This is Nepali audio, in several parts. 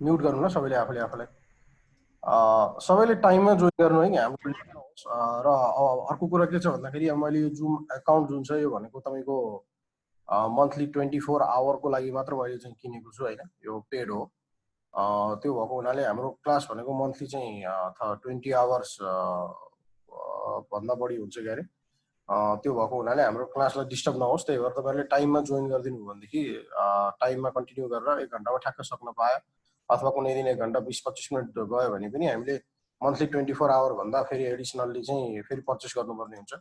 म्युट गर्नु ल सबैले आफूले आफूलाई। सबैले टाइममा जोइन गर्नु है कि हाम्रो र अर्को कुरा के छ भन्दाखेरि अब मैले यो जुम एकाउन्ट जुन छ यो भनेको तपाईँको मन्थली 24 आवरको लागि मात्र मैले चाहिँ किनेको छु होइन, यो पेड हो। त्यो भएको हुनाले हाम्रो क्लास भनेको मन्थली चाहिँ 20 आवर्स भन्दा बढी हुन्छ क्या अरे। त्यो भएको हुनाले हाम्रो क्लासलाई डिस्टर्ब नहोस्, त्यही भएर तपाईँहरूले टाइममा जोइन गरिदिनु भयो भनेदेखि टाइममा कन्टिन्यू गरेर 1 घन्टामा ठ्याक्क सक्न पायो, अथवा कुनै दिन 1 घन्टा 20-25 मिनट गयो भने पनि हामीले मन्थली 24 आवर भन्दा फेरि एडिसनल्ली चाहिँ फेरि पर्चेस गर्नुपर्ने हुन्छ।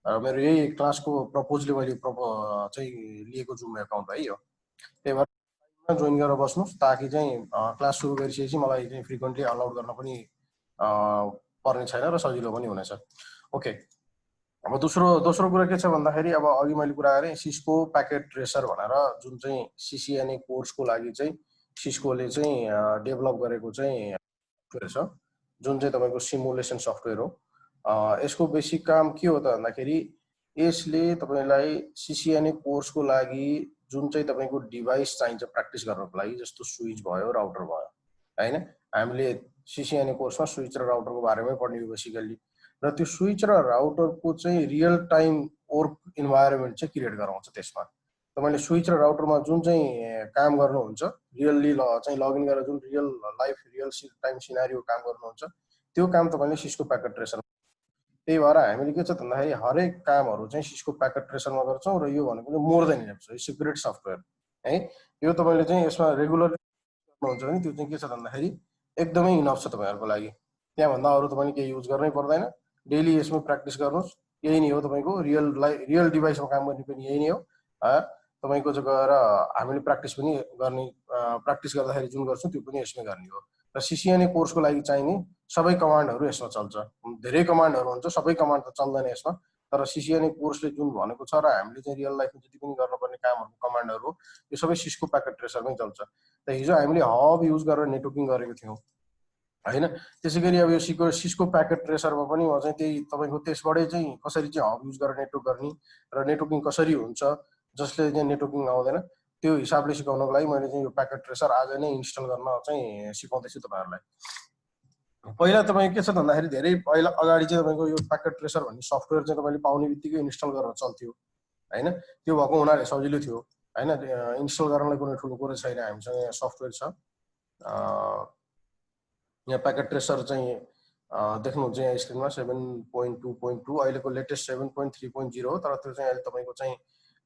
मेरो यही क्लासको प्रपोजले मैले चाहिँ लिएको जुम एकाउन्ट है यो। त्यही भएर जोइन गरेर बस्नुहोस् ताकि चाहिँ क्लास सुरु गरिसकेपछि मलाई चाहिँ फ्रिक्वेन्टली अलाउड गर्न पनि पर्ने छैन र सजिलो पनि हुनेछ। ओके, अब दोस्रो कुरा के छ भन्दाखेरि अब अघि मैले कुरा गरेँ सिस्को प्याकेट ट्रेसर भनेर जुन चाहिँ सिसिएनए कोर्सको लागि चाहिँ सिस्कोले चाहिँ डेभलप गरेको चाहिँ सफ्टवेयर छ, जुन चाहिँ तपाईँको सिमुलेसन सफ्टवेयर हो। यसको बेसिक काम के हो त भन्दाखेरि यसले तपाईँलाई सिसिएनए कोर्सको लागि जुन चाहिँ तपाईँको डिभाइस चाहिन्छ प्र्याक्टिस गर्नको लागि, जस्तो स्विच भयो, राउटर भयो होइन। हामीले सिसिएनए कोर्समा स्विच र राउटरको बारेमै पढ्ने हो बेसिकल्ली, र त्यो स्विच र राउटरको चाहिँ रियल टाइम वर्क इन्भाइरोमेन्ट चाहिँ क्रिएट गराउँछ। त्यसमा तपाईँले स्विच र राउटरमा जुन चाहिँ काम गर्नुहुन्छ, रियल्ली चाहिँ लगइन गरेर जुन real life real time scenario काम गर्नुहुन्छ, त्यो काम तपाईँले सिस्को प्याकेट ट्रेसर। त्यही भएर हामीले के छ भन्दाखेरि हरेक कामहरू चाहिँ सिस्को प्याकेट ट्रेसरमा गर्छौँ, र यो भनेको चाहिँ मोर देन इनफ छ, सिक्रेट सफ्टवेयर है। यो तपाईँले चाहिँ यसमा रेगुलर गर्नुहुन्छ भने त्यो चाहिँ के छ भन्दाखेरि एकदमै इनफ छ तपाईँहरूको लागि। त्यहाँभन्दा अरू तपाईँले केही युज गर्नै पर्दैन, डेली यसमा प्र्याक्टिस गर्नुहोस्। यही नै हो तपाईँको रियल डिभाइसमा काम गर्ने पनि यही नै हो। तपाईँको चाहिँ गएर हामीले प्र्याक्टिस पनि गर्ने, प्र्याक्टिस गर्दाखेरि जुन गर्छौँ त्यो पनि यसमै गर्ने हो। र सिसिएनए कोर्सको लागि चाहिने सबै कमान्डहरू यसमा चल्छ। धेरै कमान्डहरू हुन्छ, सबै कमान्ड त चल्दैन यसमा, तर सिसिएनए कोर्सले जुन भनेको छ र हामीले चाहिँ रियल लाइफमा जति पनि गर्नुपर्ने कामहरूको कमान्डहरू यो सबै सिस्को प्याकेट ट्रेसरमै चल्छ। त हिजो हामीले हब युज गरेर नेटवर्किङ गरेको थियौँ होइन, त्यसै गरी अब यो सिस्को प्याकेट ट्रेसरमा पनि म चाहिँ त्यही तपाईँको त्यसबाटै चाहिँ कसरी चाहिँ हब युज गरेर नेटवर्क गर्ने र नेटवर्किङ कसरी हुन्छ जसले चाहिँ नेटवर्किङ आउँदैन त्यो हिसाबले सिकाउनको लागि मैले चाहिँ यो प्याकेट ट्रेसर आज नै इन्स्टल गर्न चाहिँ सिकाउँदैछु तपाईँहरूलाई। पहिला तपाईँ के छ भन्दाखेरि धेरै पहिला अगाडि चाहिँ तपाईँको यो प्याकेट ट्रेसर भन्ने सफ्टवेयर चाहिँ तपाईँले पाउने बित्तिकै इन्स्टल गरेर चल्थ्यो होइन। त्यो भएको हुनाले सजिलो थियो होइन, इन्स्टल गर्नलाई कुनै ठुलो कुरो छैन। हामीसँग यहाँ सफ्टवेयर छ, यहाँ प्याकेट ट्रेसर चाहिँ देख्नुहुन्छ यहाँ स्क्रिनमा 7.2.2 अहिलेको लेटेस्ट 7.3.0 हो। तर त्यो चाहिँ अहिले तपाईँको चाहिँ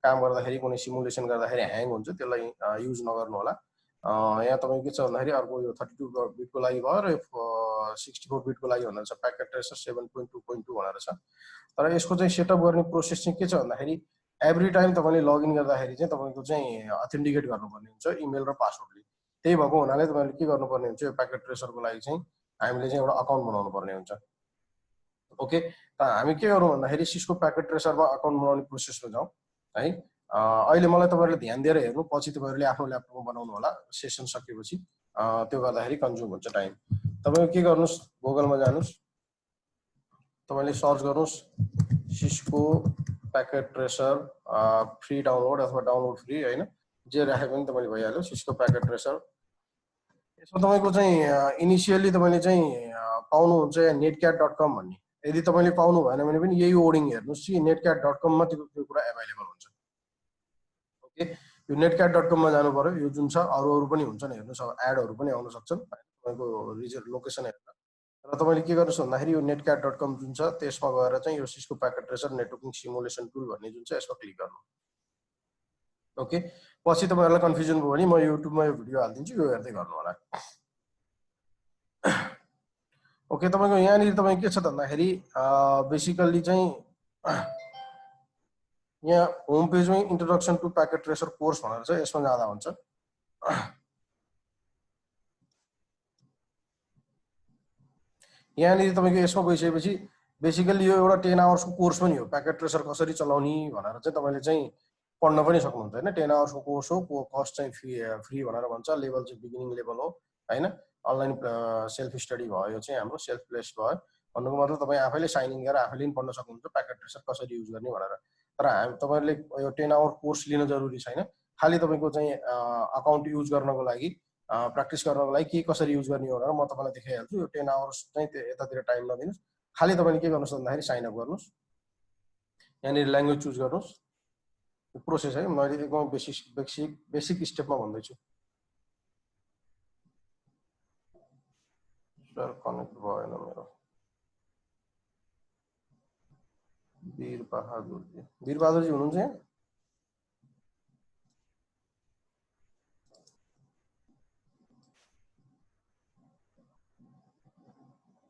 काम गर्दाखेरि कुनै सिमुलेसन गर्दाखेरि ह्याङ हुन्छ, त्यसलाई युज नगर्नु होला। यहाँ तपाईँ के छ भन्दाखेरि अर्को यो 32 बिटको लागि भयो र 64 बिटको लागि भनेर छ प्याकेट ट्रेसर 7.2.2 भनेर छ। तर यसको चाहिँ सेटअप गर्ने प्रोसेस चाहिँ के छ भन्दाखेरि एभ्री टाइम तपाईँले लगइन गर्दाखेरि चाहिँ तपाईँको चाहिँ अथेन्टिकेट गर्नुपर्ने हुन्छ इमेल र पासवर्डले। त्यही भएको हुनाले तपाईँले के गर्नुपर्ने हुन्छ, यो प्याकेट ट्रेसरको लागि चाहिँ हामीले चाहिँ एउटा अकाउन्ट बनाउनु पर्ने हुन्छ। ओके, त हामी के गरौँ भन्दाखेरि सिस्को प्याकेट ट्रेसरमा अकाउन्ट बनाउने प्रोसेसमा जाउँ है। अहिले मलाई तपाईँहरूले ध्यान दिएर हेर्नु, पछि तपाईँहरूले आफ्नो ल्यापटपमा बनाउनु होला सेसन सकेपछि, त्यो गर्दाखेरि कन्ज्युम हुन्छ टाइम। तपाईँ के गर्नुहोस्, गुगलमा जानुहोस्, तपाईँले सर्च गर्नुहोस् Cisco packet tracer free download अथवा डाउनलोड फ्री होइन, जे राखे पनि तपाईँले भइहाल्यो सिस्को प्याकेट ट्रेसर। यसमा तपाईँको चाहिँ इनिसियली तपाईँले चाहिँ पाउनुहुन्छ netcat.com भन्ने। यदि तपाईँले पाउनु भएन भने पनि यही वर्डिङ हेर्नुहोस् कि netcat.com मा त्यो कुरा एभाइलेबल हुन्छ। ओके, यो netcat.com मा जानु पर्यो। यो जुन छ अरू पनि हुन्छन्, हेर्नुहोस् अब एडहरू पनि आउन सक्छन् तपाईँको रिजन लोकेसन हेरेर। र तपाईँले के गर्नुहोस् भन्दाखेरि यो netcat.com जुन छ त्यसमा गएर चाहिँ यो Cisco packet tracer networking simulation tool भन्ने जुन छ यसमा क्लिक गर्नु। ओके, पछि तपाईँहरूलाई कन्फ्युजन भयो भने म युट्युबमा यो भिडियो हालिदिन्छु, यो हेर्दै गर्नु होला। ओके, तपाईँको यहाँनिर तपाईँ के छ भन्दाखेरि बेसिकल्ली चाहिँ यहाँ होम पेजमै introduction to packet tracer course भनेर छ, यसमा जाँदा हुन्छ। यहाँनिर तपाईँको यसमा गइसकेपछि बेसिकल्ली यो एउटा 10 आवर्सको कोर्स पनि हो, प्याकेट ट्रेसर कसरी चलाउने भनेर चाहिँ तपाईँले चाहिँ पढ्न पनि सक्नुहुन्छ होइन। 10 आवर्सको कोर्स हो, कस्ट चाहिँ फ्री भनेर भन्छ, लेभल चाहिँ बिगिनिङ लेभल हो होइन। अनलाइन सेल्फ स्टडी भयो, यो चाहिँ हाम्रो सेल्फ प्लेस भयो। भन्नुको मतलब तपाईँ आफैले साइन इन गरेर आफैले पनि पढ्न सक्नुहुन्छ प्याकेट ट्रेसर कसरी युज गर्ने भनेर। तर तपाईँहरूले यो 10 आवर कोर्स लिन जरुरी छैन, खालि तपाईँको चाहिँ अकाउन्ट युज गर्नको लागि प्र्याक्टिस गर्नको लागि के कसरी युज गर्ने भनेर म तपाईँलाई देखाइहाल्छु। यो 10 आवर्स चाहिँ यतातिर टाइम नदिनुहोस्, खालि तपाईँले के गर्नुहोस् भन्दाखेरि साइन अप गर्नुहोस्, यहाँनिर ल्याङ्ग्वेज चुज गर्नुहोस्। प्रोसेस है, मैले एकदम बेसिक स्टेपमा भन्दैछु। सर कनेक्ट भएन मेरो। वीरबहादुरजी हुनुहुन्छ यहाँ?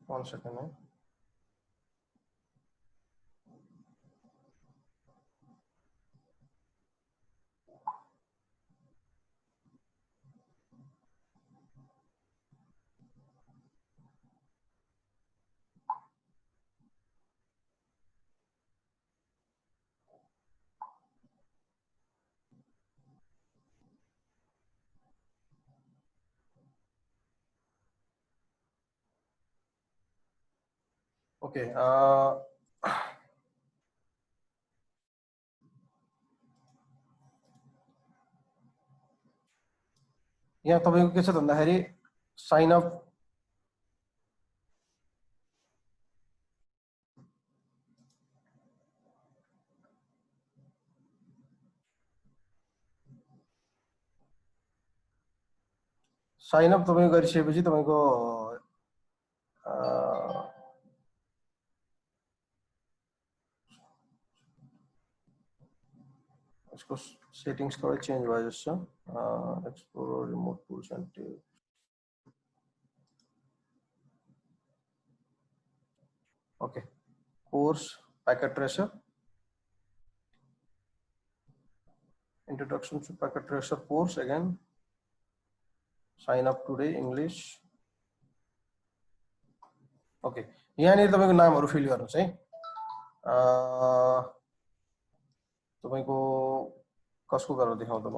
One second है। ओके, यहाँ तपाईँको के छ भन्दाखेरि साइन अप तपाईँको गरिसकेपछि तपाईँको इसको सेटिंग्स थोड़ा चेंज हुआ है जैसे explore remote tools and tips. Okay, course packet tracer, introduction to packet tracer course, again sign up today English। Okay, यहाँनिर तपाईँको नामहरू फिल गर्नुहोस् है। तपाईँको कसको गरेर देखाउँ त म?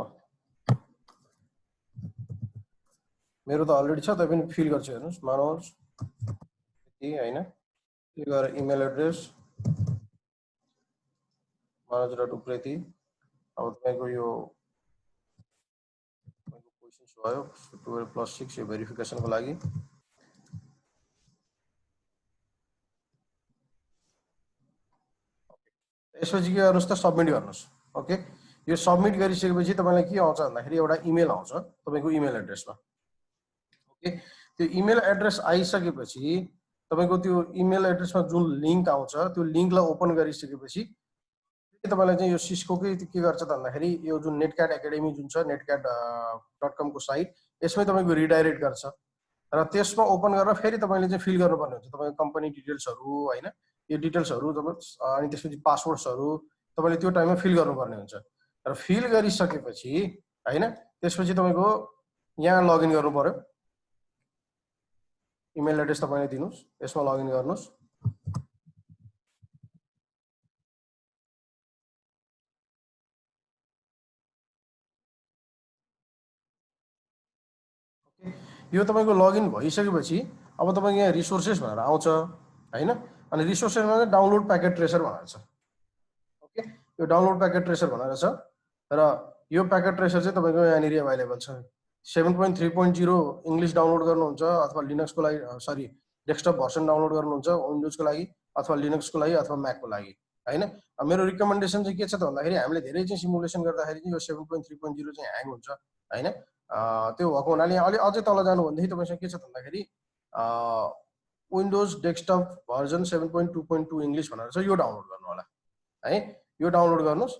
मेरो त अलरेडी छ, तपाईँ पनि फिल गर्छ हेर्नुहोस्। मनोज हैन, यो गरेर इमेल एड्रेस manoj.upreti। अब तपाईँको यो क्वेशन्स भयो 12+6 यो भेरिफिकेसनको लागि। यसपछि के गर्नुहोस् त सबमिट गर्नुहोस्। ओके, यो सबमिट गरिसकेपछि तपाईँलाई के आउँछ भन्दाखेरि एउटा इमेल आउँछ तपाईँको इमेल एड्रेसमा। ओके, त्यो इमेल एड्रेस आइसकेपछि तपाईँको त्यो इमेल एड्रेसमा जुन लिङ्क आउँछ त्यो लिङ्कलाई ओपन गरिसकेपछि तपाईँलाई चाहिँ यो सिस्कोकै के गर्छ त भन्दाखेरि यो जुन नेटक्याट एकाडेमी जुन छ netcat.com को साइट, यसमै तपाईँको रिडाइरेक्ट गर्छ र त्यसमा ओपन गरेर फेरि तपाईँले चाहिँ फिल गर्नुपर्ने हुन्छ तपाईँको कम्पनी डिटेल्सहरू हैन, यो डिटेल्सहरू अनि त्यसपछि पासवर्ड्सहरू तपाईँले त्यो टाइममा फिल गर्नुपर्ने हुन्छ र फिल गरिसकेपछि हैन त्यसपछि तपाईँको यहाँ लगइन गर्नु पर्यो। इमेल एड्रेस तपाईँले दिनुहोस्, यसमा लगइन गर्नुहोस्। यो तपाईँको लगइन भइसकेपछि अब तपाईँको यहाँ रिसोर्सेस भनेर आउँछ हैन, अनि रिसोर्सेसमा चाहिँ डाउनलोड प्याकेट ट्रेसर भनेर छ। ओके, यो डाउनलोड प्याकेट ट्रेसर भनेर छ र यो प्याकेट ट्रेसर चाहिँ तपाईँको यहाँनिर अभाइलेबल छ। 7.3.0 इङ्ग्लिस डाउनलोड गर्नुहुन्छ अथवा लिनक्सको लागि, सरी डेस्कटप भर्सन डाउनलोड गर्नुहुन्छ विन्डोजको लागि अथवा लिनक्सको लागि अथवा म्याकको लागि हैन। मेरो रिकमेन्डेसन चाहिँ के छ त भन्दाखेरि हामीले धेरै चाहिँ सिमुलेसन गर्दाखेरि चाहिँ यो 7.3.0 चाहिँ ह्याङ हुन्छ हैन। त्यो भएको हुनाले अलि अझै तल जानु भन्दाखेरि तपाईँसँग के छ भन्दाखेरि विन्डोज डेस्कटप भर्जन 7.2.2 इङ्ग्लिस भनेर छ, यो डाउनलोड गर्नु होला है। यो डाउनलोड गर्नुहोस्।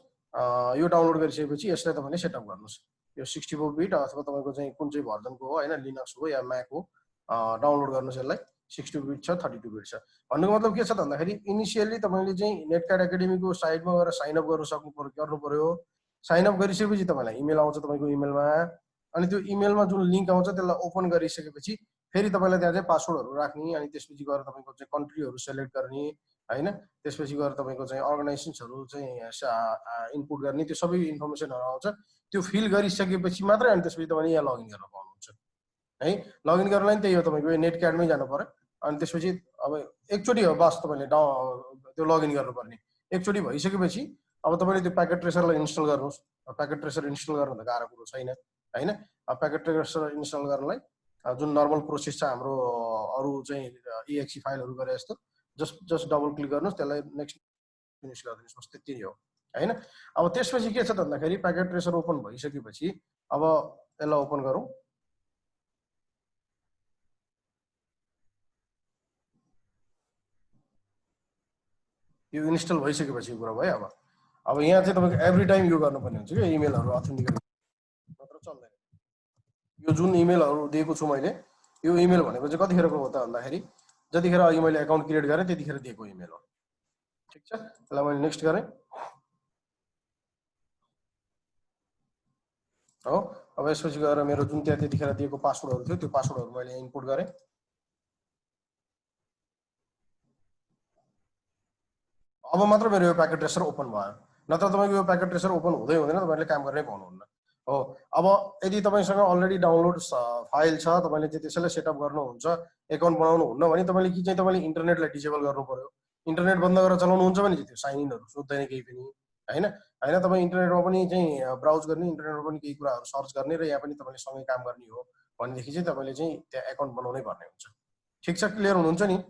यो डाउनलोड गरिसकेपछि यसलाई तपाईँले सेटअप गर्नुहोस्। यो 64 बिट अथवा तपाईँको चाहिँ कुन चाहिँ भर्जनको हो हैन, लिनक्स हो या म्याक हो, डाउनलोड गर्नुहोस् यसलाई। 62 बिट छ, 32 बिट छ। भन्नुको मतलब के छ त भन्दाखेरि इनिसियली तपाईँले चाहिँ नेटक्याट एकाडेमीको साइटमा गएर साइन अप गर्नु पर्यो। साइन अप गरिसकेपछि तपाईँलाई इमेल आउँछ तपाईँको इमेलमा, अनि त्यो इमेलमा जुन लिङ्क आउँछ त्यसलाई ओपन गरिसकेपछि फेरि तपाईँलाई त्यहाँ चाहिँ पासवर्डहरू राख्ने, अनि त्यसपछि गएर तपाईँको चाहिँ कन्ट्रीहरू सेलेक्ट गर्ने हैन, त्यसपछि गएर तपाईँको चाहिँ अर्गनाइजेसन्सहरू चाहिँ इनपुट गर्ने, त्यो सबै इन्फर्मेसनहरू आउँछ। त्यो फिल गरिसकेपछि मात्रै अनि त्यसपछि तपाईँले यहाँ लगइन गर्न पाउनुहुन्छ है। लगइन गर्नलाई त्यही हो, तपाईँको नेटक्याटमै जानु पर्यो। अनि त्यसपछि अब एकचोटि हो बस तपाईँले त्यो लगइन गर्नुपर्ने। एकचोटि भइसकेपछि अब तपाईँले त्यो प्याकेट ट्रेसरलाई इन्स्टल गर्नुहोस्। प्याकेट ट्रेसर इन्स्टल गर्नु त गाह्रो कुरो छैन हैन। प्याकेट ट्रेसर इन्स्टल गर्नलाई जुन नर्मल प्रोसेस छ हाम्रो अरू चाहिँ EXE फाइलहरू गरे जस्तो जस्ट डबल क्लिक गर्नुहोस्, त्यसलाई नेक्स्ट फिनिस गरिदिनुहोस्, बस त्यति नै हो हैन। अब त्यसपछि के छ त भन्दाखेरि प्याकेट ट्रेसर ओपन भइसकेपछि अब यसलाई ओपन गरौँ। यो इन्स्टल भइसकेपछि कुरा भयो। अब यहाँ चाहिँ तपाईँको एभ्री टाइम यो गर्नुपर्ने हुन्छ कि इमेलहरू अथेन्टिकेट नत्र चल्दैन। यो जुन इमेलहरू दिएको छु मैले, यो इमेल भनेको चाहिँ कतिखेरको हो त भन्दाखेरि जतिखेर अघि मैले एकाउन्ट क्रिएट गरेँ त्यतिखेर दिएको इमेल हो। ठिक छ, यसलाई मैले नेक्स्ट गरेँ हो। अब यसपछि गएर मेरो जुन त्यहाँ त्यतिखेर दिएको पासवर्डहरू थियो त्यो पासवर्डहरू मैले इनपुट गरेँ। अब मात्र मेरो यो प्याकेट ट्रेसर ओपन भयो, नत्र तपाईँको यो प्याकेट ट्रेसर ओपन हुँदै हुँदैन, तपाईँले काम गर्नै पाउनुहुन्न हो। अब यदि तपाईँसँग अलरेडी डाउनलोड फाइल छ, तपाईँले चाहिँ त्यसैलाई सेटअप गर्नुहुन्छ, एकाउन्ट बनाउनुहुन्न भने तपाईँले कि चाहिँ तपाईँले इन्टरनेटलाई डिसेबल गर्नु पर्यो। इन्टरनेट बन्द गरेर चलाउनुहुन्छ भने त्यो साइन इनहरू सोध्दैन केही पनि हैन। हैन तपाईँ इन्टरनेटमा पनि चाहिँ ब्राउज गर्ने, इन्टरनेटमा पनि केही कुराहरू सर्च गर्ने र यहाँ पनि तपाईँले सँगै काम गर्ने हो भनेदेखि चाहिँ तपाईँले चाहिँ त्यहाँ एकाउन्ट बनाउनै पर्ने हुन्छ। ठिक छ, क्लियर हुनुहुन्छ नि?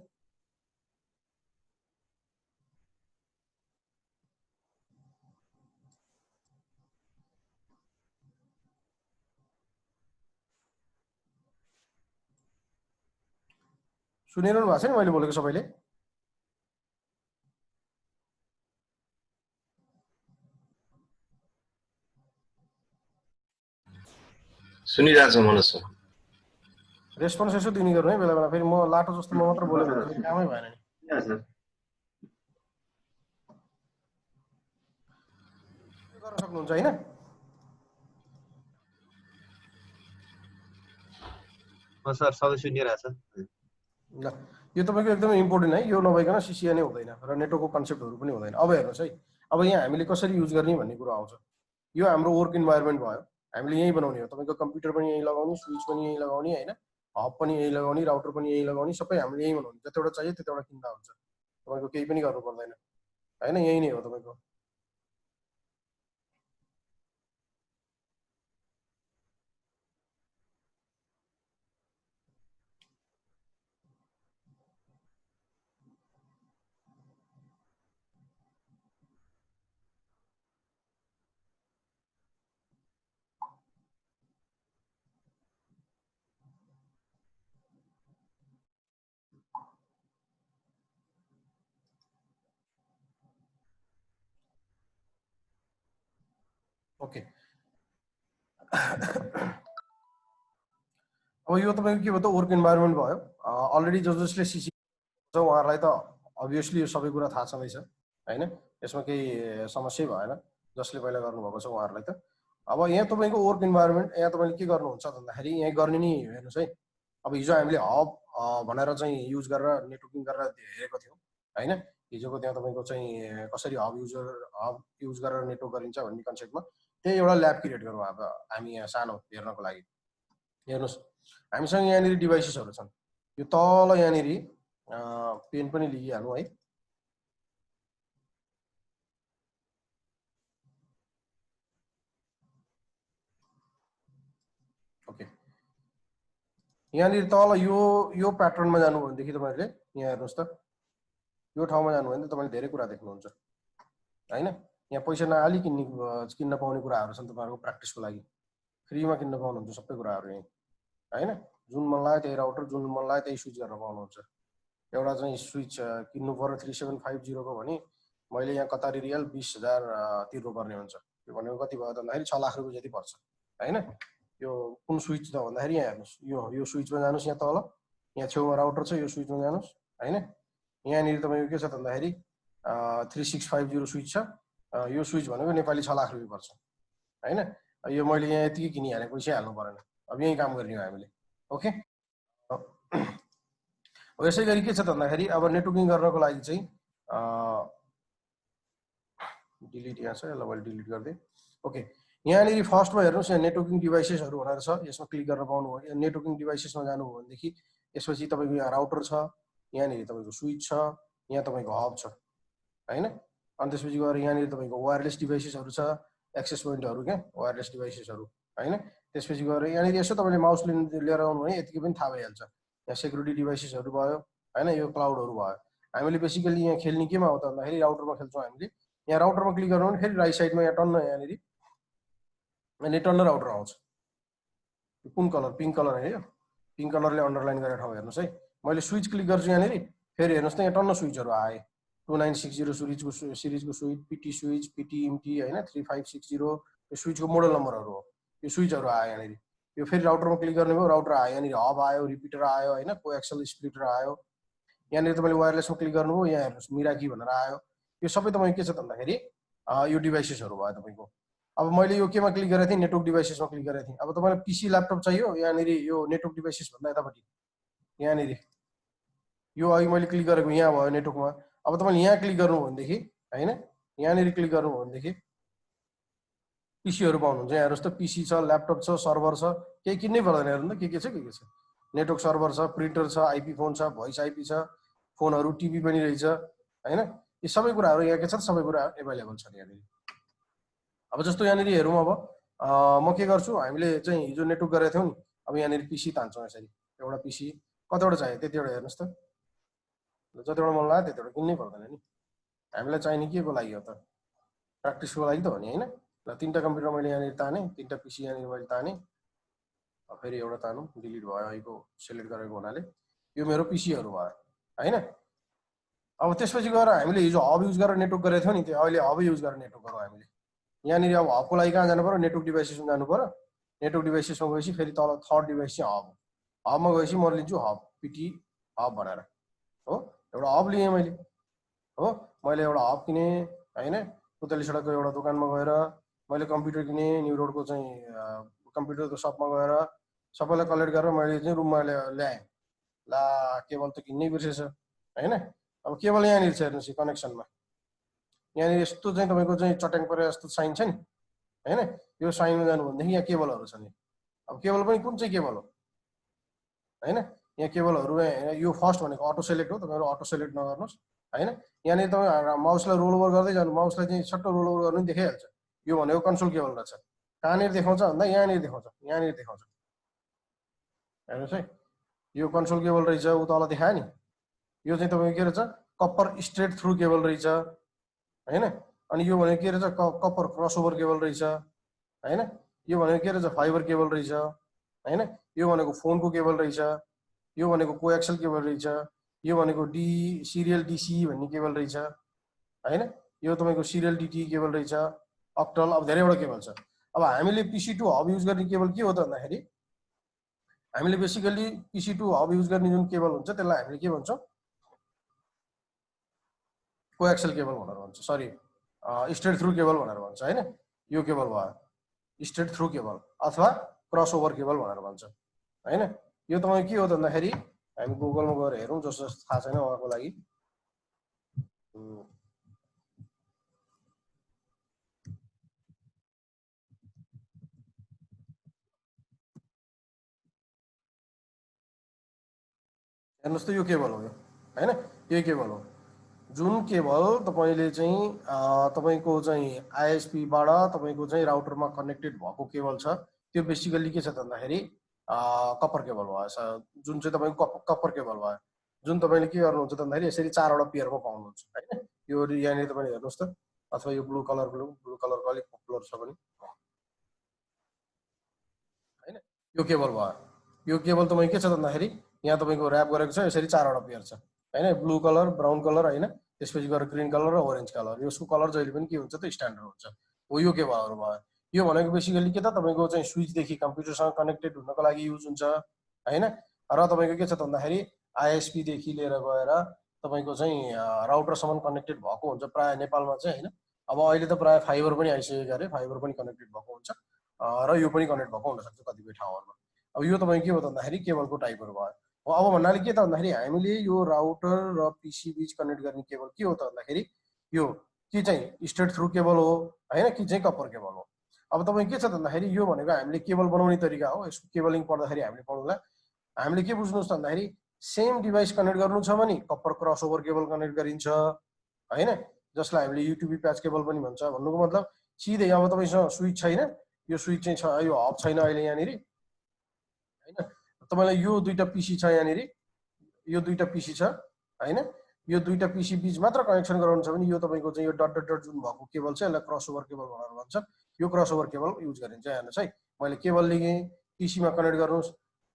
सुनिरहनु भएको छ नि मैले बोलेको सबैले? सुनिरहेको छ मनोज सर। रेस्पोन्स यसो दिने गर्नु है बेला बेला, फेरि म लाटो जस्तो म मात्र बोलेको भने कामै भएन नि। गर्न सक्नुहुन्छ हैन? सर सबै सुनिरहेछ। ल यो तपाईँको एकदमै इम्पोर्टेन्ट है, यो नभइकन CCA नै हुँदैन र नेटवर्कको कन्सेप्टहरू पनि हुँदैन। अब हेर्नुहोस् है, अब यहाँ हामीले कसरी युज गर्ने भन्ने कुरा आउँछ। यो हाम्रो वर्क इन्भाइरोमेन्ट भयो, हामीले यहीँ बनाउने हो। तपाईँको कम्प्युटर पनि यहीँ लगाउने, स्विच पनि यहीँ लगाउने हैन, हब पनि यहीँ लगाउने, राउटर पनि यहीँ लगाउने, सबै हामीले यहीँ बनाउने। जतिवटा चाहियो त्यतिवटा किन्दा हुन्छ, तपाईँको केही पनि गर्नु पर्दैन हैन, यहीँ नै हो तपाईँको। ओके, अब यो तपाईँको के भयो त वर्क इन्भाइरोमेन्ट भयो। अलरेडी जसले CCA छ उहाँहरूलाई त अभियसली यो सबै कुरा थाहा छँदैछ हैन, यसमा केही समस्या भएन। जसले पहिला गर्नुभएको छ उहाँहरूलाई त। अब यहाँ तपाईँको वर्क इन्भाइरोमेन्ट, यहाँ तपाईँले के गर्नुहुन्छ भन्दाखेरि यहाँ गर्ने नि हेर्नुहोस् है। अब हिजो हामीले हब भनेर चाहिँ युज गरेर नेटवर्किङ गरेर हेरेको थियौँ हैन। हिजोको त्यहाँ तपाईँको चाहिँ कसरी हब युज गरेर नेटवर्क गरिन्छ भन्ने कन्सेप्टमा त्यही एउटा ल्याब क्रिएट गरौँ अब हामी यहाँ सानो हेर्नको लागि। हेर्नुहोस् हामीसँग यहाँनिर डिभाइसेसहरू छन्, यो तल यहाँनिर पेन पनि लिइहालौँ है। ओके, यहाँनिर तल यो प्याटर्नमा जानु भनेदेखि तपाईँहरूले यहाँ हेर्नुहोस् त, यो ठाउँमा जानु भने तपाईँले धेरै कुरा देख्नुहुन्छ हैन। यहाँ पैसा नहाली किन्न पाउने कुराहरू छन् तपाईँहरूको प्र्याक्टिसको लागि, फ्रीमा किन्न पाउनुहुन्छ सबै कुराहरू यहीँ हैन। जुन मन लाग्यो त्यही राउटर, जुन मन लाग्यो त्यही स्विच गर्न पाउनुहुन्छ। एउटा चाहिँ स्विच किन्नु पर्यो 3750 को भने मैले यहाँ कतारी रियल 20,000 तिर्नुपर्ने हुन्छ। त्यो भनेको कति भयो त भन्दाखेरि 6 लाख रुपियाँ जति पर्छ हैन। यो कुन स्विच त भन्दाखेरि यहाँ हेर्नुहोस्, यो स्विचमा जानुहोस्, यहाँ तल यहाँ छेउमा राउटर छ, यो स्विचमा जानुहोस् हैन। यहाँनिर तपाईँको के छ त भन्दाखेरि 3650 स्विच छ। यो स्विच भनेको नेपाली 6 लाख रुपियाँ पर्छ हैन। यो मैले यहाँ यतिकै किनिहालेँ, पैसै हाल्नु परेन। अब यहीँ काम गर्ने हो हामीले। ओके, यसै गरी के छ त भन्दाखेरि अब नेटवर्किङ गर्नको लागि चाहिँ डिलिट यहाँ छ, यसलाई मैले डिलिट गरिदिएँ। ओके, यहाँनिर फर्स्टमा हेर्नुहोस्, यहाँ नेटवर्किङ डिभाइसेसहरू भनेर छ, यसमा क्लिक गरेर पाउनुभयो। नेटवर्किङ डिभाइसेसमा जानुभयो भनेदेखि यसपछि तपाईँको यहाँ राउटर छ, यहाँनिर तपाईँको स्विच छ, यहाँ तपाईँको हब छ हैन। अनि त्यसपछि गएर यहाँनिर तपाईँको वायरलेस डिभाइसेसहरू छ, एक्सेस पोइन्टहरू क्या वायरलेस डिभाइसेसहरू हैन। त्यसपछि गएर यहाँनिर यसो तपाईँले माउस लिएर आउनु भने यतिकै पनि थाहा भइहाल्छ। यहाँ सेक्युरिटी डिभाइसेसहरू भयो हैन, यो क्लाउडहरू भयो। हामीले बेसिकली यहाँ खेल्ने केमा हो त भन्दाखेरि राउटरमा खेल्छौँ हामीले। यहाँ राउटरमा क्लिक गर्नु भने फेरि राइट साइडमा यहाँ टन्न यहाँनिर अनि टन्न राउटर आउँछ। कुन कलर? पिङ्क कलर है, यो पिङ्क कलरले अन्डरलाइन गरेर ठाउँ हेर्नुहोस् है। मैले स्विच क्लिक गर्छु यहाँनिर, फेरि हेर्नुहोस् त यहाँ टन्न स्विचहरू आए। 2960 सिरिजको स्विच, पिटी स्विच, पिटी इमटी हैन, 3560 यो स्विचको मोडल नम्बरहरू हो। यो स्विचहरू आयो यहाँनिर। यो फेरि राउटरमा क्लिक गर्ने भयो, राउटर आयो यहाँनिर, हब आयो, रिपिटर आयो हैन, कोएक्सल स्प्लिटर आयो। यहाँनिर तपाईँले वायरलेसमा क्लिक गर्नुभयो, यहाँ हेर्नुहोस् मिराकी भनेर आयो। यो सबै तपाईँको के छ त भन्दाखेरि यो डिभाइसेसहरू भयो तपाईँको। अब मैले यो केमा क्लिक गरेको थिएँ? नेटवर्क डिभाइसेसमा क्लिक गरेको थिएँ। अब तपाईँलाई पिसी ल्यापटप चाहियो, यहाँनिर यो नेटवर्क डिभाइसेस भन्दा यतापट्टि यहाँनिर यो अघि मैले क्लिक गरेको यहाँ भयो नेटवर्कमा। अब तपाईँले यहाँ क्लिक गर्नुभयो भनेदेखि हैन, यहाँनिर क्लिक गर्नुभयो भनेदेखि पिसीहरू पाउनुहुन्छ। यहाँ हेर्नुहोस् त, पिसी छ, ल्यापटप छ, सर्भर छ, केही किन्नै पर्दैन। हेर्नु त के छ के छ। नेटवर्क सर्भर छ, प्रिन्टर छ, आइपी फोन छ, भोइस आइपी छ, फोनहरू, टिभी पनि रहेछ हैन। यी सबै कुराहरू यहाँ के छ, सबै कुरा एभाइलेबल छ यहाँनिर। अब जस्तो यहाँनिर हेरौँ, अब म के गर्छु, हामीले चाहिँ हिजो नेटवर्क गरेको थियौँ नि, अब यहाँनिर पिसी तान्छौँ यसरी। एउटा पिसी कतिवटा चाहियो त्यतिवटा हेर्नुहोस् त, जतिवटा मन लाग्यो त्यतिवटा किन्नै पर्दैन नि। हामीलाई चाहिने के को लागि हो त? प्र्याक्टिसको लागि त हो नि हैन। ल 3टा कम्प्युटर मैले यहाँनिर ताने, 3टा पिसी यहाँनिर मैले ताने। फेरि एउटा तानु, डिलिट भयो अहिलेको सिलेक्ट गरेको हुनाले। यो मेरो पिसीहरू भयो हैन। अब त्यसपछि गएर हामीले हिजो हब युज गरेर नेटवर्क गरेको थियौँ नि, त्यो अहिले हब युज गरेर नेटवर्क गरौँ हामीले। यहाँनिर अब हबको लागि कहाँ जानु पर्यो? नेटवर्क डिभाइसेसमा जानु पर्यो। नेटवर्क डिभाइसेसमा गएपछि फेरि तल थर्ड डिभाइस चाहिँ हब। हबमा गएपछि म लिन्छु हब, पिटी हब भनेर हो। एउटा हब लिएँ मैले हो। मैले एउटा हब किनेँ हैन। पुतली सडकको एउटा दोकानमा गएर मैले कम्प्युटर किनेँ, न्यु रोडको चाहिँ कम्प्युटरको सपमा गएर सबैलाई कलेक्ट गरेर मैले चाहिँ रुममा ल्याएँ। ला केबल त किन्नै बिर्सेछ हैन। अब केबल यहाँनिर छ हेर्नुहोस्, कनेक्सनमा यहाँनिर यस्तो चाहिँ तपाईँको चाहिँ चट्याङ परे जस्तो साइन छ नि हैन। यो साइनमा जानु भनेदेखि यहाँ केबलहरू छ नि। अब केबल पनि कुन चाहिँ केबल हो हैन। यहाँ केबलहरू यो फर्स्ट भनेको अटो सेलेक्ट हो, तपाईँहरू अटो सेलेक्ट नगर्नुहोस् हैन। यहाँनिर तपाईँ माउसलाई रोल ओभर गर्दै जानु, माउसलाई चाहिँ सट्ट रोल ओभर गर्नु देखाइहाल्छ। यो भनेको कन्सोल केबल रहेछ। कहाँनिर देखाउँछ भन्दा यहाँनिर देखाउँछ, यहाँनिर देखाउँछ हेर्नुहोस् है। यो कन्सोल केबल रहेछ, उ तल देखायो नि। यो चाहिँ तपाईँको के रहेछ? कप्पर स्ट्रेट थ्रु केबल रहेछ हैन। अनि यो भनेको के रहेछ? कप्पर क्रसओभर केबल रहेछ हैन। यो भनेको के रहेछ? फाइबर केबल रहेछ हैन। यो भनेको फोनको केबल रहेछ। यो भनेको कोएक्सल केबल रहेछ। यो भनेको सिरियल डीसी भन्ने केबल रहेछ हैन। यो तपाईँको सिरियल डीटी केबल रहेछ, अक्टल। अब धेरैवटा केबल छ। अब हामीले पिसी टु हब युज गर्ने केबल के हो त भन्दाखेरि हामीले बेसिकली पिसी टु हब युज गर्ने जुन केबल हुन्छ त्यसलाई हामीले के भन्छौँ? कोएक्सल केबल भनेर भन्छ, सरी स्ट्रेट थ्रु केबल भनेर भन्छ हैन। यो केबल भयो स्ट्रेट थ्रु केबल अथवा क्रसओभर केबल भनेर भन्छ हैन। यो तपाईँ के हो त भन्दाखेरि हामी गुगलमा गएर हेरौँ, जस्तो थाहा छैन उहाँको लागि। हेर्नुहोस् त, यो केबल हो यो हैन। यो केबल हो जुन केबल तपाईँले चाहिँ तपाईँको चाहिँ आइएसपीबाट तपाईँको चाहिँ राउटरमा कनेक्टेड भएको केबल छ। त्यो बेसिकली के छ त भन्दाखेरि कपर केबल भयो, जुन चाहिँ तपाईँको कपर केबल भयो। जुन तपाईँले के गर्नुहुन्छ त भन्दाखेरि यसरी 4वटा पेयरमा पाउनुहुन्छ हैन। यो यहाँनिर तपाईँले हेर्नुहोस् त, अथवा यो ब्लू कलरको अलिक पपुलर छ पनि हैन। यो केबल भयो। यो केबल तपाईँ के छ त भन्दाखेरि यहाँ तपाईँको ऱ्याप गरेको छ, यसरी 4वटा पेयर छ हैन। ब्लू कलर, ब्राउन कलर हैन, त्यसपछि गएर ग्रिन कलर र ओरेन्ज कलर। यसको कलर जहिले पनि के हुन्छ त स्ट्यान्डर्ड हुन्छ हो। यो केबलहरू भयो। यो भनेको बेसिकली के त तपाईँको चाहिँ स्विचदेखि कम्प्युटरसँग कनेक्टेड हुनको लागि युज हुन्छ हैन। र तपाईँको के छ त भन्दाखेरि आइएसपीदेखि लिएर गएर तपाईँको चाहिँ राउटरसम्म कनेक्टेड भएको हुन्छ प्रायः नेपालमा चाहिँ हैन। अब अहिले त प्रायः फाइबर पनि आइसकेको अरे, फाइबर पनि कनेक्टेड भएको हुन्छ र यो पनि कनेक्ट भएको हुनसक्छ कतिपय ठाउँहरूमा। अब यो तपाईँ के हो त भन्दाखेरि केबलको टाइपहरू भयो। अब भन्नाले के त भन्दाखेरि हामीले यो राउटर र पिसी बीच कनेक्ट गर्ने केबल के हो त भन्दाखेरि यो कि चाहिँ स्ट्रेट थ्रु केबल हो हैन, कि चाहिँ कपर केबल हो। अब तपाईँ के छ त भन्दाखेरि यो भनेको हामीले केबल बनाउने तरिका हो। यसको केबलिङ पढ्दाखेरि हामीले पढ्नुलाई हामीले के बुझ्नुहोस् त भन्दाखेरि सेम डिभाइस कनेक्ट गर्नु छ भने कपर क्रसओभर केबल कनेक्ट गरिन्छ हैन, जसलाई हामीले युटिबी प्याच केबल पनि भन्छ। भन्नुको मतलब सिधै अब तपाईँसँग स्विच छैन, यो स्विच चाहिँ छ, यो हब छैन अहिले यहाँनिर हैन। तपाईलाई यो दुईटा पिसी छ यहाँनिर, यो दुईटा पिसी छ हैन। यो दुईटा पिसी बीच मात्र कनेक्सन गराउनु छ भने यो तपाईको चाहिँ यो डट डट डट जुन भएको केबल छ यसलाई क्रसओभर केबल भनेर भन्छ। यो क्रसओभर केबल युज गरिन्छ। हेर्नुस् है, मैले केबल लिएँ, पिसी मा कनेक्ट गर्नुस्।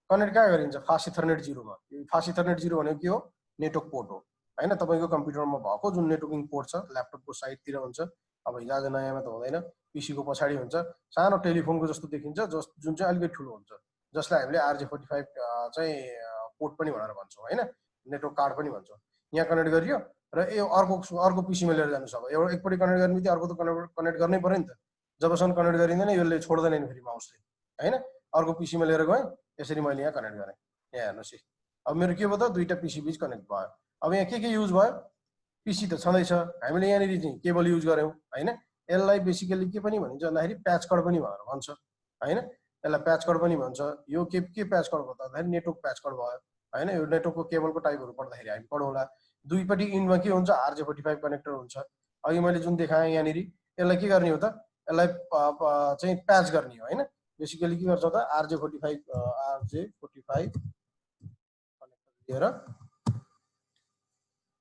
कनेक्ट कहाँ गरिन्छ? फास्ट इथरनेट 0 मा। यो फास्ट इथरनेट 0 भनेको के हो? नेटवर्क पोर्ट हो हैन। तपाईको कम्प्युटरमा भएको जुन नेटवर्किङ पोर्ट छ, ल्यापटपको साइडतिर हुन्छ। अब हिजो नयाँमा त हुँदैन, पिसी को पछाडी हुन्छ, सानो टेलिफोनको जस्तो देखिन्छ, जुन चाहिँ अलिकति ठुलो हुन्छ, जसलाई हामीले RJ45 चाहिँ पोर्ट पनि भनेर भन्छौँ हैन, नेटवर्क कार्ड पनि भन्छौँ। यहाँ कनेक्ट गरियो र यो अर्को पिसीमा लिएर जानुस्। अब एउटा एकपटि कनेक्ट गर्ने बित्तिकै अर्को त कनेक्ट गर्नै पर्यो नि त। जबसम्म कनेक्ट गरिँदैन यसले छोड्दैन नि फेरि माउसले हैन। अर्को पिसीमा लिएर गएँ, यसरी मैले यहाँ कनेक्ट गरेँ। यहाँ हेर्नुस् है, अब मेरो के भयो त? दुईटा पिसी बीच कनेक्ट भयो। अब यहाँ के युज भयो? पिसी त छँदैछ, हामीले यहाँनिर चाहिँ केबल युज गर्यौँ हैन। यसलाई बेसिकली के पनि भनिन्छ भन्दाखेरि प्याच कड पनि भनेर भन्छ हैन। यसलाई प्याच कड पनि भन्छ। यो के प्याच कड भयो भन्दाखेरि नेटवर्क प्याच कड भयो हैन। यो नेटवर्कको केबलको टाइपहरू पढ्दाखेरि हामी पढौँला। दुईपट्टि इन्डमा के हुन्छ? RJ45 कनेक्टर हुन्छ। अघि मैले जुन देखाएँ यहाँनिर, यसलाई के गर्ने हो त? यसलाई चाहिँ प्याच गर्ने हो हैन। बेसिकली के गर्छ त? RJ45 कनेक्टर लिएर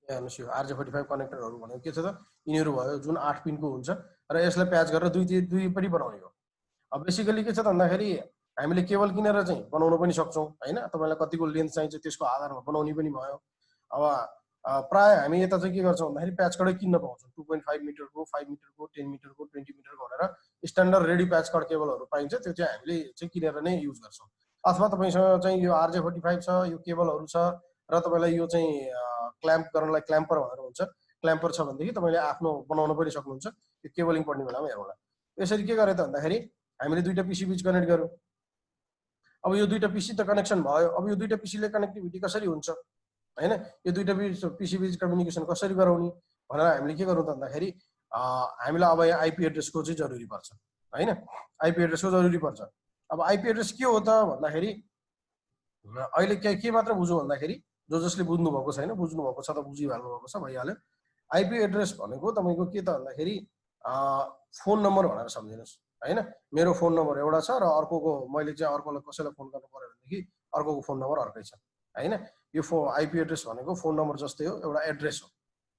हेर्नुस्, यो RJ45 कनेक्टरहरू भनेको के छ त? यिनीहरू भयो जुन 8 पिनको हुन्छ र यसलाई प्याच गरेर दुईपट्टि बनाउने हो। अब बेसिकली के छ त भन्दाखेरि हामीले केबल किनेर चाहिँ बनाउन पनि सक्छौँ हैन। तपाईलाई कतिको लेन्थ चाहिन्छ त्यसको आधारमा बनाउने पनि भयो। अब प्राय हामी यता चाहिँ के गर्छौँ भन्दाखेरि प्याच कडै किन्न पाउँछौँ। 2.5 मिटरको, 5 मिटरको, 10 मिटरको, 20 मिटरको भनेर स्ट्यान्डर्ड रेडी प्याच कड केबलहरू पाइन्छ। त्यो चाहिँ हामीले चाहिँ किनेर नै युज गर्छौँ। अथवा तपाईसँग चाहिँ यो RJ45 छ, यो केबलहरू छ र तपाईलाई यो चाहिँ क्ल्याम्प गर्नलाई क्ल्याम्पर भनेर हुन्छ, क्ल्याम्पर छ भनेदेखि तपाईले आफ्नो बनाउन पनि सक्नुहुन्छ। यो केबलिङ पढ्ने बेलामा हेरौँला। यसरी के गरे त भन्दाखेरि हामीले दुईटा पिसी बीच कनेक्ट गर्यौँ। अब यो दुईटा पिसी त कनेक्सन भयो। अब यो दुईटा पिसीले कनेक्टिभिटी कसरी हुन्छ हैन? यो दुईटा पिसी बीच कम्युनिकेसन कसरी गराउने भनेर हामीले के गरौँ त भन्दाखेरि हामीलाई अब यहाँ आइपी एड्रेसको चाहिँ जरुरी पर्छ हैन। आइपी एड्रेसको जरुरी पर्छ। अब आइपी एड्रेस के हो त भन्दाखेरि अहिले के मात्र बुझौँ भन्दाखेरि जसले बुझ्नु भएको छैन, बुझ्नु भएको छ त बुझिहाल्नु भएको छ, भइहाल्यो। आइपी एड्रेस भनेको तपाईको के त भन्दाखेरि फोन नम्बर भनेर सम्झिनुस् हैन। मेरो फोन नम्बर एउटा छ र अर्कोको मैले चाहिँ अर्कोलाई कसैलाई फोन गर्नु पर्यो भनेदेखि अर्कोको फोन नम्बर अर्कै छ हैन। यो आइपी एड्रेस भनेको फोन नम्बर जस्तै हो, एउटा एड्रेस हो